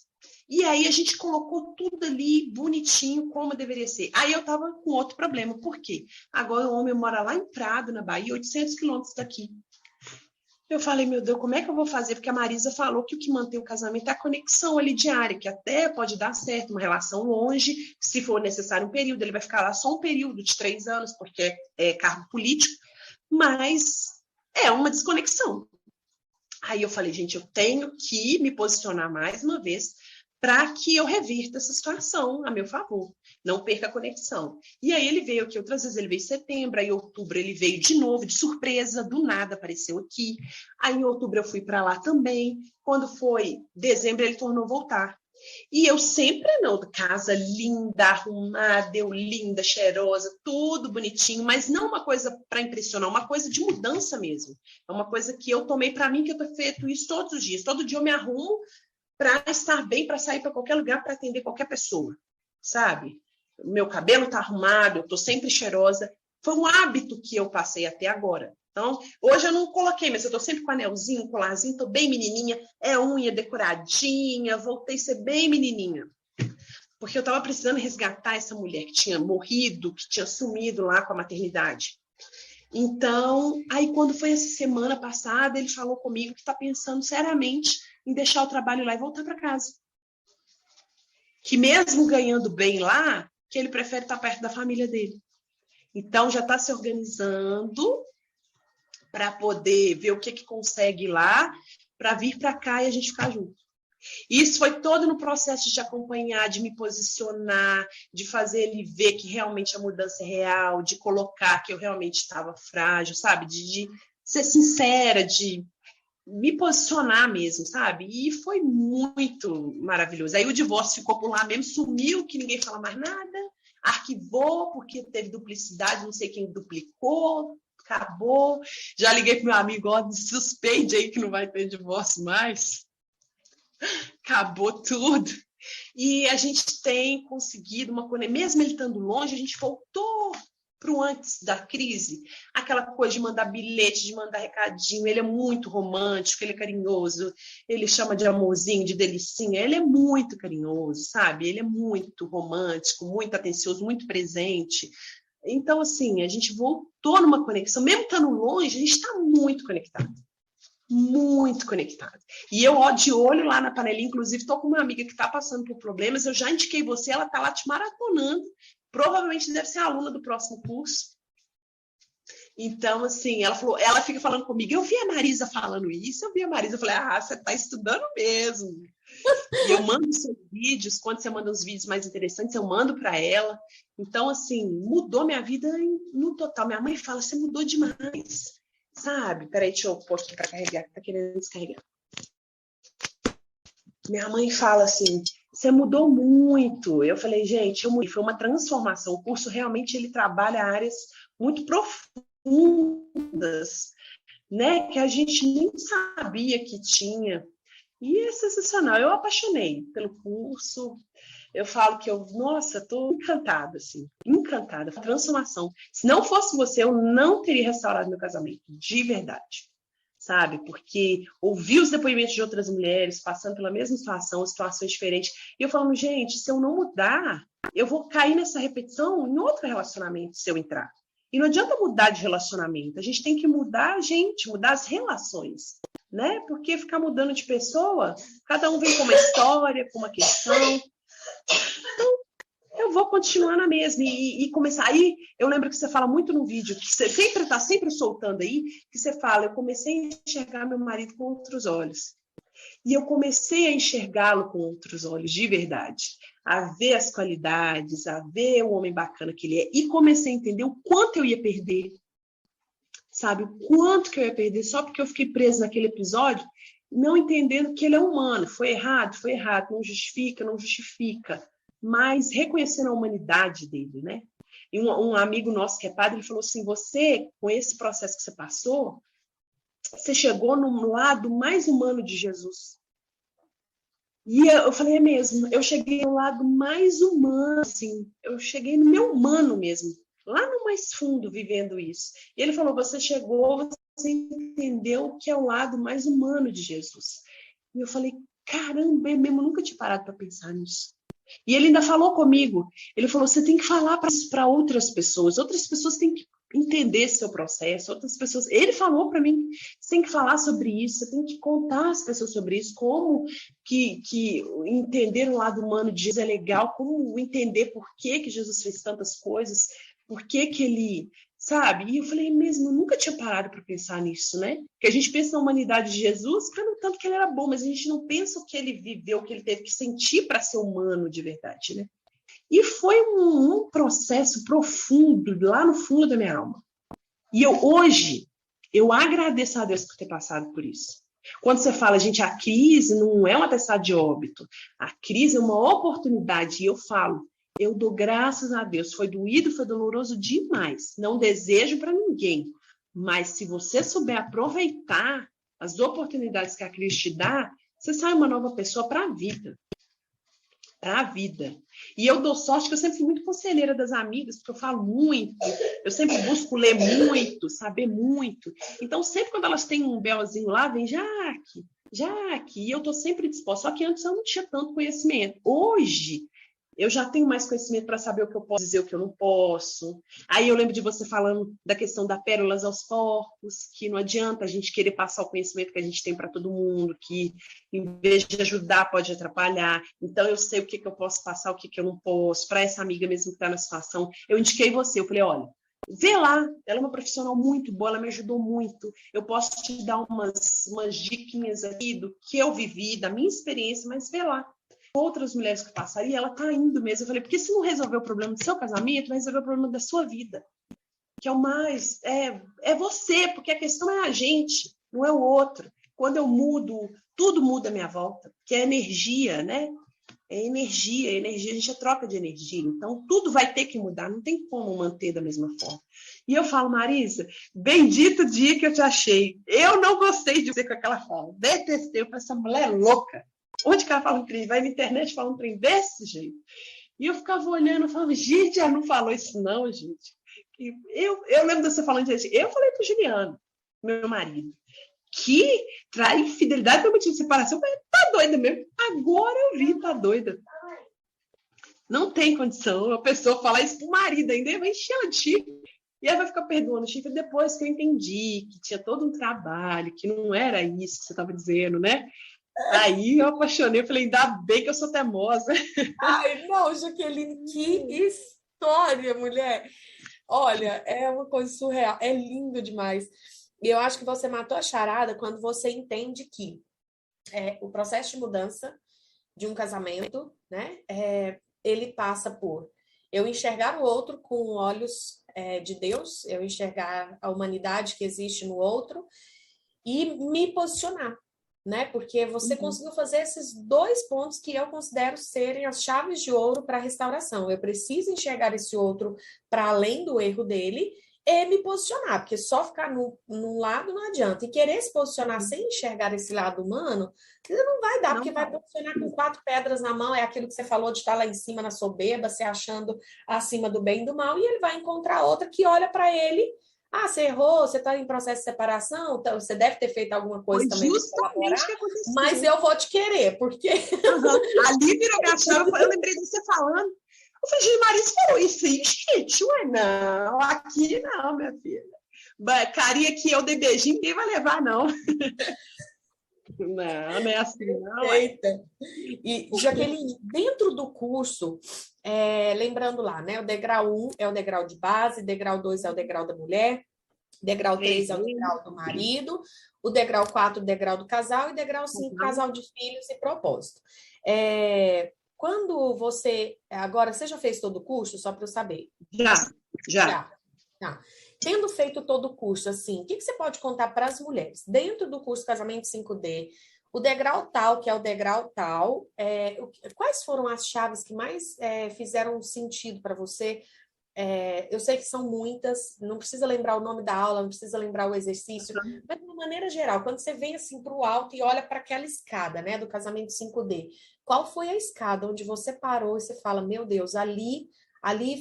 E aí a gente colocou tudo ali bonitinho, como deveria ser. Aí eu estava com outro problema. Por quê? Agora o homem mora lá em Prado, na Bahia, 800 quilômetros daqui. Eu falei, meu Deus, como é que eu vou fazer? Porque a Marisa falou que o que mantém o casamento é a conexão ali diária, que até pode dar certo, uma relação longe, se for necessário um período, ele vai ficar lá só um período de 3 anos, porque é cargo político, mas é uma desconexão. Aí eu falei, gente, eu tenho que me posicionar mais uma vez para que eu revirta essa situação a meu favor, não perca a conexão. E aí ele veio aqui outras vezes, ele veio em setembro, aí em outubro ele veio de novo, de surpresa, do nada apareceu aqui. Aí em outubro eu fui para lá também, quando foi dezembro ele tornou voltar. E eu sempre, não, casa linda, arrumada, eu linda, cheirosa, tudo bonitinho, mas não uma coisa para impressionar, uma coisa de mudança mesmo. É uma coisa que eu tomei para mim, que eu tô feito isso todos os dias. Todo dia eu me arrumo para estar bem, para sair para qualquer lugar, para atender qualquer pessoa, sabe? Meu cabelo está arrumado, eu estou sempre cheirosa. Foi um hábito que eu passei até agora. Então, hoje eu não coloquei, mas eu estou sempre com anelzinho, colarzinho, estou bem menininha, é unha decoradinha, voltei a ser bem menininha. Porque eu estava precisando resgatar essa mulher que tinha morrido, que tinha sumido lá com a maternidade. Então, aí quando foi essa semana passada, ele falou comigo que está pensando seriamente em deixar o trabalho lá e voltar para casa. Que mesmo ganhando bem lá, que ele prefere estar perto da família dele. Então, já está se organizando para poder ver o que consegue lá, para vir para cá e a gente ficar junto. Isso foi todo no processo de acompanhar, de me posicionar, de fazer ele ver que realmente a mudança é real, de colocar que eu realmente estava frágil, sabe? De ser sincera, de me posicionar mesmo, sabe? E foi muito maravilhoso. Aí o divórcio ficou por lá mesmo, sumiu, que ninguém fala mais nada, arquivou, porque teve duplicidade, não sei quem duplicou, acabou. Já liguei pro meu amigo, ó, suspende aí que não vai ter divórcio mais. Acabou tudo. E a gente tem conseguido uma conexão, mesmo ele estando longe, a gente voltou para o antes da crise, aquela coisa de mandar bilhete, de mandar recadinho. Ele é muito romântico, ele é carinhoso, ele chama de amorzinho, de delicinha, ele é muito carinhoso, sabe? Ele é muito romântico, muito atencioso, muito presente. Então, assim, a gente voltou numa conexão, mesmo estando longe, a gente está muito conectado. Muito conectado. E eu, ó, de olho lá na panelinha, inclusive, estou com uma amiga que está passando por problemas, eu já indiquei você, ela está lá te maratonando, provavelmente deve ser aluna do próximo curso. Então, assim, ela falou, ela fica falando comigo, eu vi a Marisa falando isso, eu vi a Marisa, eu falei, você está estudando mesmo. E eu mando seus vídeos, quando você manda uns vídeos mais interessantes, eu mando para ela. Então, assim, mudou minha vida no total. Minha mãe fala, você mudou demais. Sabe? Peraí, deixa eu pôr aqui para carregar, que tá querendo descarregar. Minha mãe fala assim, você mudou muito. Eu falei, gente, eu mudei. Foi uma transformação. O curso realmente ele trabalha áreas muito profundas, né? Que a gente nem sabia que tinha. E é sensacional. Eu apaixonei pelo curso. Eu falo que nossa, estou encantada, assim, encantada, transformação. Se não fosse você, eu não teria restaurado meu casamento, de verdade, sabe? Porque ouvi os depoimentos de outras mulheres passando pela mesma situação, situações diferentes, e eu falando, gente, se eu não mudar, eu vou cair nessa repetição em outro relacionamento se eu entrar. E não adianta mudar de relacionamento, a gente tem que mudar a gente, mudar as relações, né? Porque ficar mudando de pessoa, cada um vem com uma história, com uma questão. Então, eu vou continuar na mesma e começar. Aí, eu lembro que você fala muito no vídeo, que você está sempre soltando aí, que você fala, eu comecei a enxergar meu marido com outros olhos. E eu comecei a enxergá-lo com outros olhos, de verdade. A ver as qualidades, a ver o homem bacana que ele é. E comecei a entender o quanto eu ia perder. Sabe? O quanto que eu ia perder só porque eu fiquei presa naquele episódio, não entendendo que ele é humano. Foi errado, não justifica, não justifica. Mas reconhecendo a humanidade dele, né? E um amigo nosso que é padre, ele falou assim, você, com esse processo que você passou, você chegou no lado mais humano de Jesus. E eu falei, é mesmo, eu cheguei ao lado mais humano, assim, eu cheguei no meu humano mesmo, lá no mais fundo, vivendo isso. E ele falou, você chegou, você entendeu o que é o lado mais humano de Jesus. E eu falei, caramba, é mesmo, nunca tinha parado para pensar nisso. E ele ainda falou comigo, ele falou, você tem que falar para outras pessoas têm que entender seu processo, outras pessoas... Ele falou para mim, você tem que falar sobre isso, você tem que contar às pessoas sobre isso, como que entender o lado humano de Jesus é legal, como entender por que Jesus fez tantas coisas, por que ele... Sabe? E eu falei, mesmo, eu nunca tinha parado para pensar nisso, né? Porque a gente pensa na humanidade de Jesus, pelo tanto que ele era bom, mas a gente não pensa o que ele viveu, o que ele teve que sentir para ser humano de verdade, né? E foi um processo profundo, lá no fundo da minha alma. E hoje, eu agradeço a Deus por ter passado por isso. Quando você fala, gente, a crise não é um atestado de óbito. A crise é uma oportunidade. E eu falo, eu dou graças a Deus. Foi doído, foi doloroso demais. Não desejo para ninguém. Mas se você souber aproveitar as oportunidades que a crise te dá, você sai uma nova pessoa para a vida. Para a vida. E eu dou sorte que eu sempre fui muito conselheira das amigas, porque eu falo muito, eu sempre busco ler muito, saber muito. Então, sempre quando elas têm um belzinho lá, vem Jaque, e eu estou sempre disposta. Só que antes eu não tinha tanto conhecimento. Hoje, eu já tenho mais conhecimento para saber o que eu posso dizer, o que eu não posso. Aí eu lembro de você falando da questão da pérolas aos porcos, que não adianta a gente querer passar o conhecimento que a gente tem para todo mundo, que em vez de ajudar pode atrapalhar. Então eu sei o que eu posso passar, o que eu não posso. Para essa amiga mesmo que está na situação, eu indiquei você, eu falei, olha, vê lá, ela é uma profissional muito boa, ela me ajudou muito. Eu posso te dar umas diquinhas aqui do que eu vivi, da minha experiência, mas vê lá. Outras mulheres que passaram, e ela tá indo mesmo. Eu falei, porque se não resolver o problema do seu casamento, vai resolver o problema da sua vida. Que é o mais... É você, porque a questão é a gente, não é o outro. Quando eu mudo, tudo muda à minha volta, que é energia, né? É energia, a gente é troca de energia. Então, tudo vai ter que mudar, não tem como manter da mesma forma. E eu falo, Marisa, bendito dia que eu te achei. Eu não gostei de você com aquela fala. Detestei, eu falei, essa mulher é louca. Onde que ela fala um trem? Vai na internet falar um trem desse jeito? E eu ficava olhando, eu falava, gente, ela não falou isso não, gente. E eu lembro de você falando disso. Eu falei pro Juliano, meu marido, que trai infidelidade por motivo de separação. Eu falei, tá doida mesmo. Agora eu vi, tá doida. Não tem condição a pessoa falar isso pro marido ainda, vai encher ela de chifre. E ela vai ficar perdoando o chifre depois que eu entendi que tinha todo um trabalho, que não era isso que você estava dizendo, né? Aí eu apaixonei, eu falei, ainda bem que eu sou teimosa. Ai, não, Jaqueline, que história, mulher. Olha, é uma coisa surreal, é lindo demais. E eu acho que você matou a charada quando você entende que o processo de mudança de um casamento, né, ele passa por eu enxergar o outro com olhos de Deus, eu enxergar a humanidade que existe no outro e me posicionar. Né? Porque você conseguiu fazer esses 2 pontos que eu considero serem as chaves de ouro para a restauração. Eu preciso enxergar esse outro para além do erro dele e me posicionar, porque só ficar num lado não adianta. E querer se posicionar sem enxergar esse lado humano, não vai dar, porque vai posicionar com 4 pedras na mão, é aquilo que você falou de estar lá em cima na soberba, se achando acima do bem e do mal, e ele vai encontrar outra que olha para ele. Ah, você errou, você está em processo de separação, então você deve ter feito alguma coisa Foi também. justamente o que aconteceu. Mas eu vou te querer, porque... Ali virou minha chave, eu lembrei de você falando. Eu falei, gente, Marisa falou isso aí, gente, ué, não, aqui não, minha filha. Carinha que eu dei beijinho, ninguém vai levar, não. Não é assim, não. Eita. E, Jaqueline, dentro do curso, lembrando lá, né? O degrau 1 é o degrau de base, degrau 2 é o degrau da mulher. Degrau 3 é o degrau do marido, o degrau 4, o degrau do casal, e degrau 5, casal de filhos e propósito. Quando você... Agora, você já fez todo o curso? Só para eu saber. Já. Tá. Tendo feito todo o curso, assim, o que você pode contar para as mulheres? Dentro do curso Casamento 5D, o degrau tal, que é o degrau tal, quais foram as chaves que mais fizeram sentido para você? Eu sei que são muitas, não precisa lembrar o nome da aula, não precisa lembrar o exercício, mas de uma maneira geral, quando você vem assim para o alto e olha para aquela escada, né, do Casamento 5D, qual foi a escada onde você parou e você fala, meu Deus, ali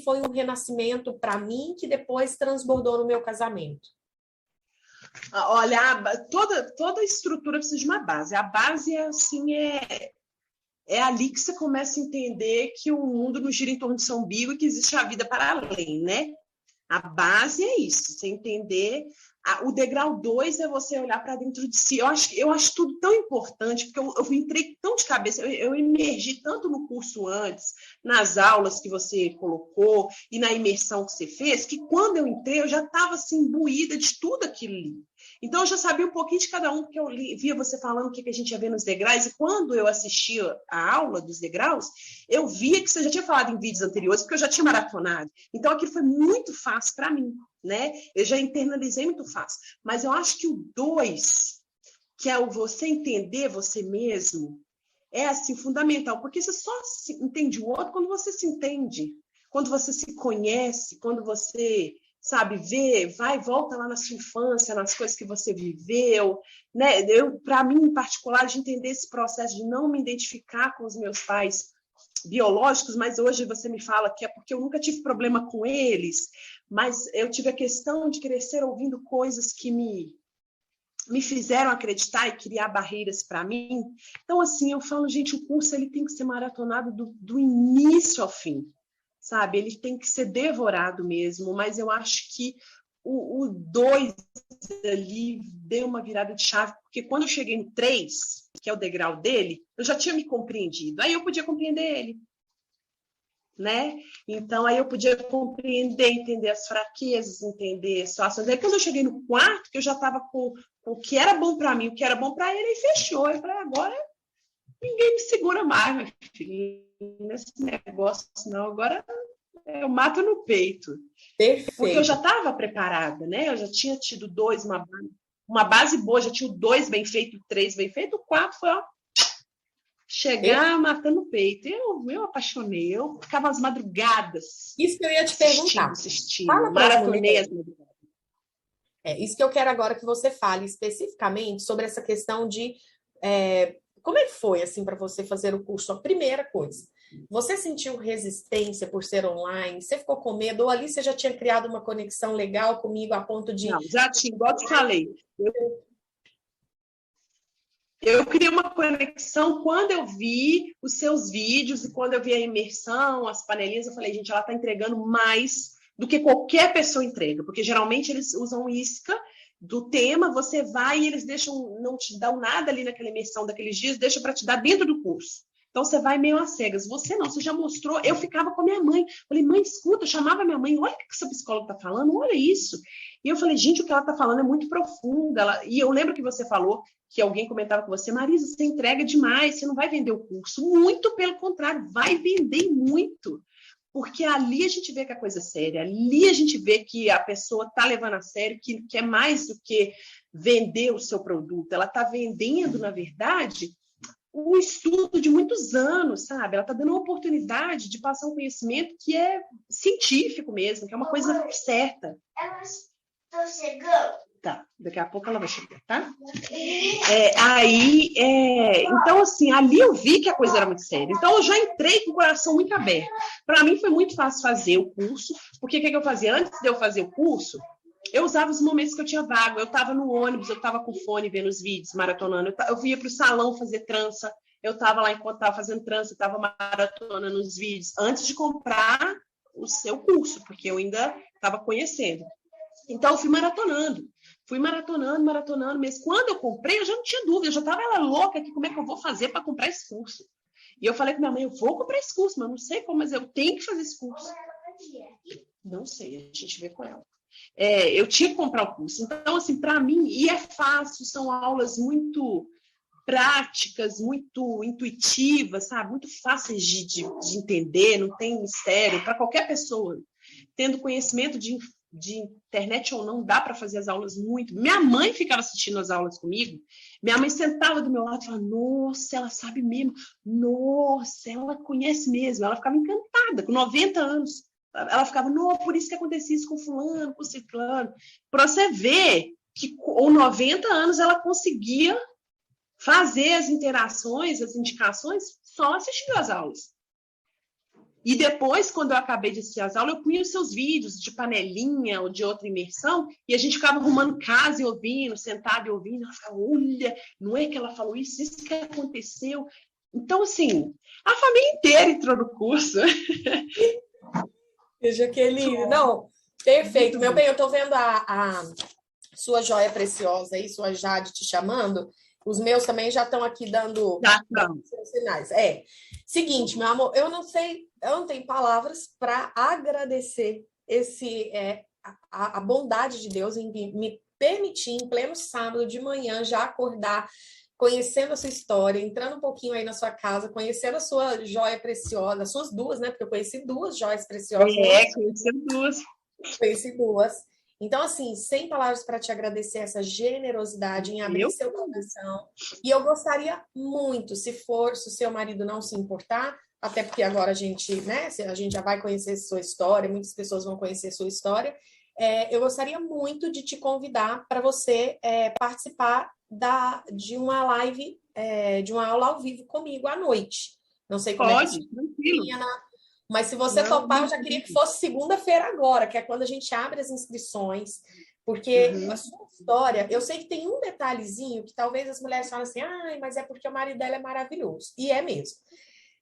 foi um renascimento para mim que depois transbordou no meu casamento? Olha, toda estrutura precisa de uma base. A base assim é ali que você começa a entender que o mundo não gira em torno do seu umbigo e que existe a vida para além, né? A base é isso, você entender. O degrau 2 é você olhar para dentro de si. Eu acho tudo tão importante, porque eu entrei tão de cabeça, eu emergi tanto no curso antes, nas aulas que você colocou e na imersão que você fez, que quando eu entrei, eu já estava assim, imbuída de tudo aquilo ali. Então, eu já sabia um pouquinho de cada um, porque eu via você falando o que a gente ia ver nos degraus, e quando eu assistia a aula dos degraus, eu via que você já tinha falado em vídeos anteriores, porque eu já tinha maratonado. Então, aquilo foi muito fácil para mim, né? Eu já internalizei muito fácil. Mas eu acho que o 2, que é o você entender você mesmo, é assim fundamental, porque você só entende o outro quando você se entende, quando você se conhece, quando você, sabe, vê, vai e volta lá na sua infância, nas coisas que você viveu, né? Para mim, em particular, de entender esse processo de não me identificar com os meus pais biológicos, mas hoje você me fala que é porque eu nunca tive problema com eles, mas eu tive a questão de crescer ouvindo coisas que me fizeram acreditar e criar barreiras para mim. Então, assim, eu falo, gente, o curso ele tem que ser maratonado do início ao fim, sabe? Ele tem que ser devorado mesmo, mas eu acho que o 2 ali deu uma virada de chave, porque quando eu cheguei no 3, que é o degrau dele, eu já tinha me compreendido, aí eu podia compreender ele, né? Então, aí eu podia compreender, entender as fraquezas, entender as situações. Aí, quando eu cheguei no 4, que eu já estava com o que era bom para mim, o que era bom para ele, e fechou. Eu falei, agora ninguém me segura mais, meu filho, nesse negócio, não. Agora eu mato no peito. Perfeito. Porque eu já estava preparada, né? Eu já tinha tido 2, uma base boa, já tinha o 2 bem feito, o 3 bem feito, o 4 foi, ó, chegar matando o peito. Eu apaixonei, eu ficava às madrugadas. Isso que eu ia te perguntar. Assistindo, maratonei as madrugadas. Isso que eu quero agora que você fale especificamente sobre essa questão de como é que foi assim para você fazer o curso? A primeira coisa, você sentiu resistência por ser online? Você ficou com medo? Ou ali você já tinha criado uma conexão legal comigo a ponto de... Não, já tinha, igual eu te falei. Eu criei uma conexão quando eu vi os seus vídeos e quando eu vi a imersão, as panelinhas, eu falei, gente, ela está entregando mais do que qualquer pessoa entrega, porque geralmente eles usam isca do tema, você vai e eles não te dão nada ali naquela imersão daqueles dias, deixam para te dar dentro do curso. Então, você vai meio às cegas. Você não, você já mostrou. Eu ficava com a minha mãe. Falei, mãe, escuta, eu chamava minha mãe. Olha o que essa psicóloga está falando, olha isso. E eu falei, gente, o que ela está falando é muito profundo. E eu lembro que você falou, que alguém comentava com você, Marisa, você entrega demais, você não vai vender o curso. Muito pelo contrário, vai vender muito. Porque ali a gente vê que a coisa é séria. Ali a gente vê que a pessoa está levando a sério, que é mais do que vender o seu produto. Ela está vendendo, na verdade, um estudo de muitos anos, sabe? Ela está dando uma oportunidade de passar um conhecimento que é científico mesmo, que é uma coisa certa. Elas estão chegando? Tá, daqui a pouco ela vai chegar, tá? Então, assim, ali eu vi que a coisa era muito séria. Então, eu já entrei com o coração muito aberto. Para mim, foi muito fácil fazer o curso, porque o que eu fazia? Antes de eu fazer o curso, eu usava os momentos que eu tinha vago. Eu estava no ônibus, eu estava com fone vendo os vídeos, maratonando. Eu ia para o salão fazer trança. Eu estava lá enquanto estava fazendo trança, estava maratonando nos vídeos, antes de comprar o seu curso, porque eu ainda estava conhecendo. Então, eu fui maratonando, mas quando eu comprei, eu já não tinha dúvida, eu já estava louca aqui, como é que eu vou fazer para comprar esse curso? E eu falei com minha mãe, eu vou comprar esse curso, mas não sei como, mas eu tenho que fazer esse curso. Não sei, a gente vê com ela. eu tinha que comprar o curso. Então, assim, para mim, e é fácil, são aulas muito práticas, muito intuitivas, sabe? Muito fáceis de entender, não tem mistério, para qualquer pessoa. Tendo conhecimento de internet ou não, dá para fazer as aulas muito. Minha mãe ficava assistindo as aulas comigo, minha mãe sentava do meu lado e falava, nossa, ela sabe mesmo, nossa, ela conhece mesmo. Ela ficava encantada, com 90 anos. Ela ficava, não, por isso que acontecia isso com fulano, com ciclano. Para você ver que com 90 anos ela conseguia fazer as interações, as indicações, só assistindo as aulas. E depois, quando eu acabei de assistir as aulas, eu punha os seus vídeos de panelinha ou de outra imersão, e a gente ficava arrumando casa e ouvindo, sentado e ouvindo. Ela ficava, olha, não é que ela falou isso, isso que aconteceu. Então, assim, a família inteira entrou no curso. Jaqueline, não, perfeito. Meu bem, eu tô vendo a sua joia preciosa aí, sua Jade te chamando. Os meus também já estão aqui dando sinais. Seguinte, meu amor, eu não tenho palavras para agradecer a bondade de Deus em me permitir, em pleno sábado de manhã, já acordar, conhecendo a sua história, entrando um pouquinho aí na sua casa, conhecendo a sua joia preciosa, as suas duas, né? Porque eu conheci duas joias preciosas. Conheci duas. Então, assim, sem palavras para te agradecer essa generosidade em abrir seu coração. E eu gostaria muito, se o seu marido não se importar, até porque agora a gente, né, a gente já vai conhecer sua história, muitas pessoas vão conhecer sua história, eu gostaria muito de te convidar para você participar de uma live, de uma aula ao vivo comigo à noite. Não sei como Pode, tranquilo. Mas se você topar, eu já queria que fosse segunda-feira agora, que é quando a gente abre as inscrições, porque a sua história, eu sei que tem um detalhezinho que talvez as mulheres falem assim, mas é porque o marido dela é maravilhoso. E é mesmo.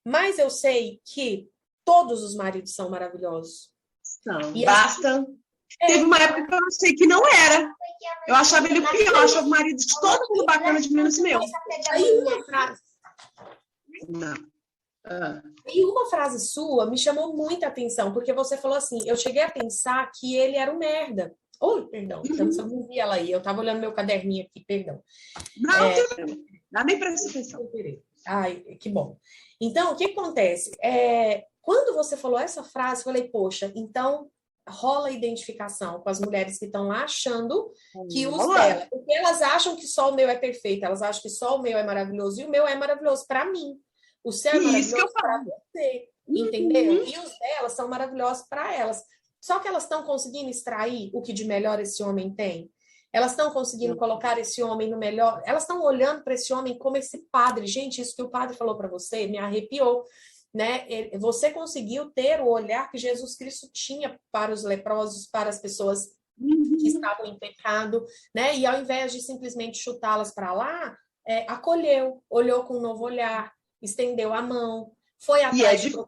Mas eu sei que todos os maridos são maravilhosos. Basta. Teve uma época que eu achei que não era. Eu achava ele pior, eu achava o marido de todo mundo bacana de menos meu. Aí uma frase. Não. E uma frase sua me chamou muita atenção, porque você falou assim, eu cheguei a pensar que ele era um merda. Perdão, eu não vi ela aí, eu tava olhando meu caderninho aqui, perdão. Não, nem presta atenção. Ai, que bom. Então, o que acontece? Quando você falou essa frase, eu falei, poxa, então rola identificação com as mulheres que estão lá achando que os dela, porque elas acham que só o meu é perfeito, elas acham que só o meu é maravilhoso, e o meu é maravilhoso para mim. O seu é maravilhoso para você, entendeu? E os delas são maravilhosos para elas. Só que elas estão conseguindo extrair o que de melhor esse homem tem. Elas estão conseguindo colocar esse homem no melhor. Elas estão olhando para esse homem como esse padre. Gente, isso que o padre falou para você me arrepiou, né? Você conseguiu ter o olhar que Jesus Cristo tinha para os leprosos, para as pessoas que estavam em pecado, né? E ao invés de simplesmente chutá-las para lá, acolheu, olhou com um novo olhar, estendeu a mão, foi atrás de um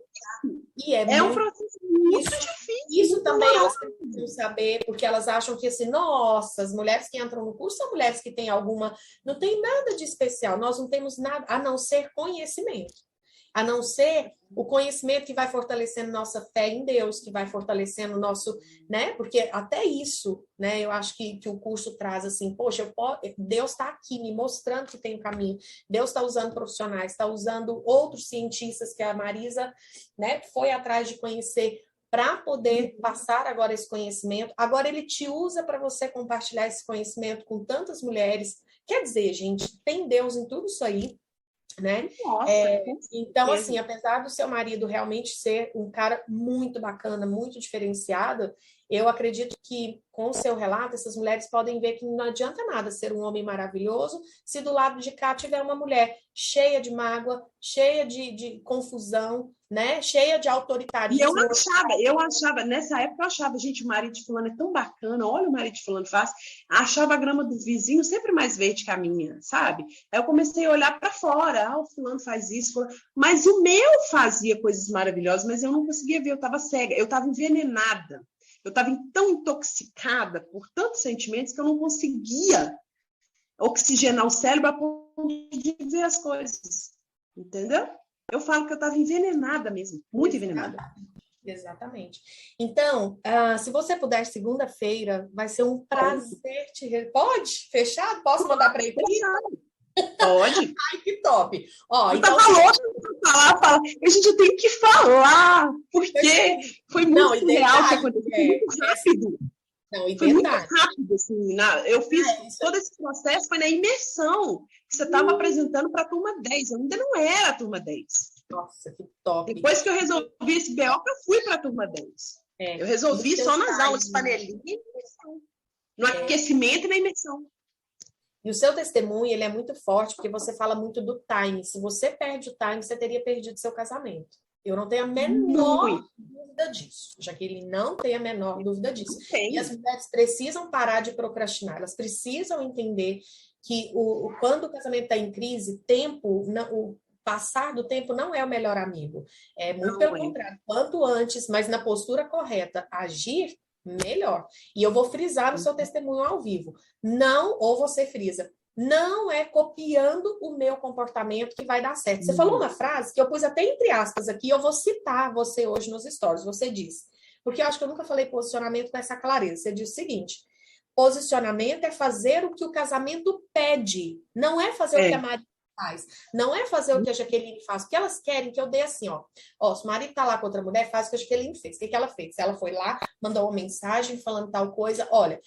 processo muito difícil. Isso também elas precisam saber, porque elas acham que assim, nossa, as mulheres que entram no curso são mulheres que têm não tem nada de especial, nós não temos nada a não ser conhecimento. A não ser o conhecimento que vai fortalecendo nossa fé em Deus, que vai fortalecendo o nosso, né? Porque até isso, né? Eu acho que o curso traz assim, poxa, Deus está aqui me mostrando que tem um caminho. Deus está usando profissionais, está usando outros cientistas que a Marisa, né? Foi atrás de conhecer para poder passar agora esse conhecimento. Agora ele te usa para você compartilhar esse conhecimento com tantas mulheres. Quer dizer, gente, tem Deus em tudo isso aí. Né? Nossa, então, assim, apesar do seu marido realmente ser um cara muito bacana, muito diferenciado, eu acredito que com o seu relato, essas mulheres podem ver que não adianta nada ser um homem maravilhoso se do lado de cá tiver uma mulher cheia de mágoa, cheia de confusão, né? Cheia de autoritarismo. E eu achava, nessa época eu achava, gente, o marido de fulano é tão bacana, olha o marido de fulano faz, achava a grama do vizinho sempre mais verde que a minha, sabe? Aí eu comecei a olhar para fora, o fulano faz isso, mas o meu fazia coisas maravilhosas, mas eu não conseguia ver, eu estava cega, eu estava envenenada, eu estava tão intoxicada por tantos sentimentos que eu não conseguia oxigenar o cérebro a ponto de ver as coisas, entendeu? Eu falo que eu estava envenenada mesmo, muito envenenada. Exatamente. Então, se você puder, segunda-feira, vai ser um prazer Pode? Fechado? Posso mandar para ele? Pode. Ai, que top. Ó, então, louca pra falar. A gente tem que falar, porque foi muito real que aconteceu. Foi muito rápido. Não, foi muito rápido, assim. Eu fiz todo esse processo, foi na imersão que você estava apresentando para a turma 10. Eu ainda não era a turma 10. Nossa, que top. Depois que eu resolvi esse BO, eu fui para a turma 10. Eu resolvi só nas aulas, panelinha e imersão. No aquecimento e na imersão. E o seu testemunho, ele é muito forte, porque você fala muito do time. Se você perde o time, você teria perdido seu casamento. Eu não tenho a menor dúvida disso. Jaqueline não tem a menor dúvida disso. E as mulheres precisam parar de procrastinar. Elas precisam entender que quando o casamento está em crise, o passar do tempo não é o melhor amigo. É muito pelo contrário. Quanto antes, mas na postura correta, agir, melhor. E eu vou frisar no seu testemunho ao vivo. Não, ou você frisa, não é copiando o meu comportamento que vai dar certo. Você falou uma frase que eu pus até entre aspas aqui, eu vou citar você hoje nos stories. Você disse, porque eu acho que eu nunca falei posicionamento com essa clareza. Você disse o seguinte: posicionamento é fazer o que o casamento pede, não é fazer o que a Maria faz, não é fazer o que a Jaqueline faz, porque elas querem que eu dê assim, ó, se o marido tá lá com outra mulher, faz o que a Jaqueline fez. O que ela fez? Ela foi lá, mandou uma mensagem falando tal coisa, olha,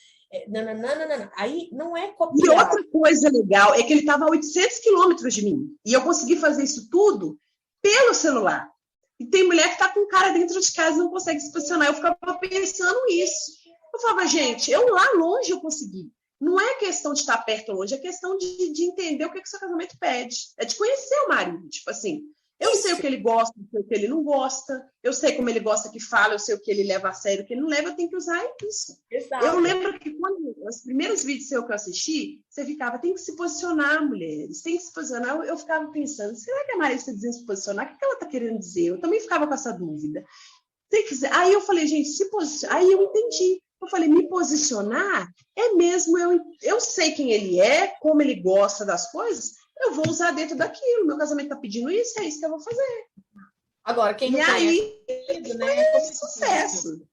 nananana. Aí não é copiar. E outra coisa legal é que ele estava a 800 quilômetros de mim, e eu consegui fazer isso tudo pelo celular. E tem mulher que está com o cara dentro de casa e não consegue se posicionar. Eu ficava pensando isso. Eu falava, gente, eu lá longe eu consegui. Não é questão de estar perto ou longe, é questão de entender o que o seu casamento pede. É de conhecer o marido. Tipo assim, eu sei o que ele gosta, eu sei o que ele não gosta, eu sei como ele gosta que fala, eu sei o que ele leva a sério, o que ele não leva, eu tenho que usar isso. Exato. Eu lembro que quando os primeiros vídeos que eu assisti, você ficava, tem que se posicionar, mulheres, tem que se posicionar. Eu ficava pensando, será que a Maria está dizendo se posicionar? O que ela está querendo dizer? Eu também ficava com essa dúvida. Aí eu falei, gente, se posicionar. Aí eu entendi. Eu falei, me posicionar é mesmo, eu sei quem ele é, como ele gosta das coisas, eu vou usar dentro daquilo. Meu casamento está pedindo isso, é isso que eu vou fazer. Agora, quem não conhece, né? Foi sucesso.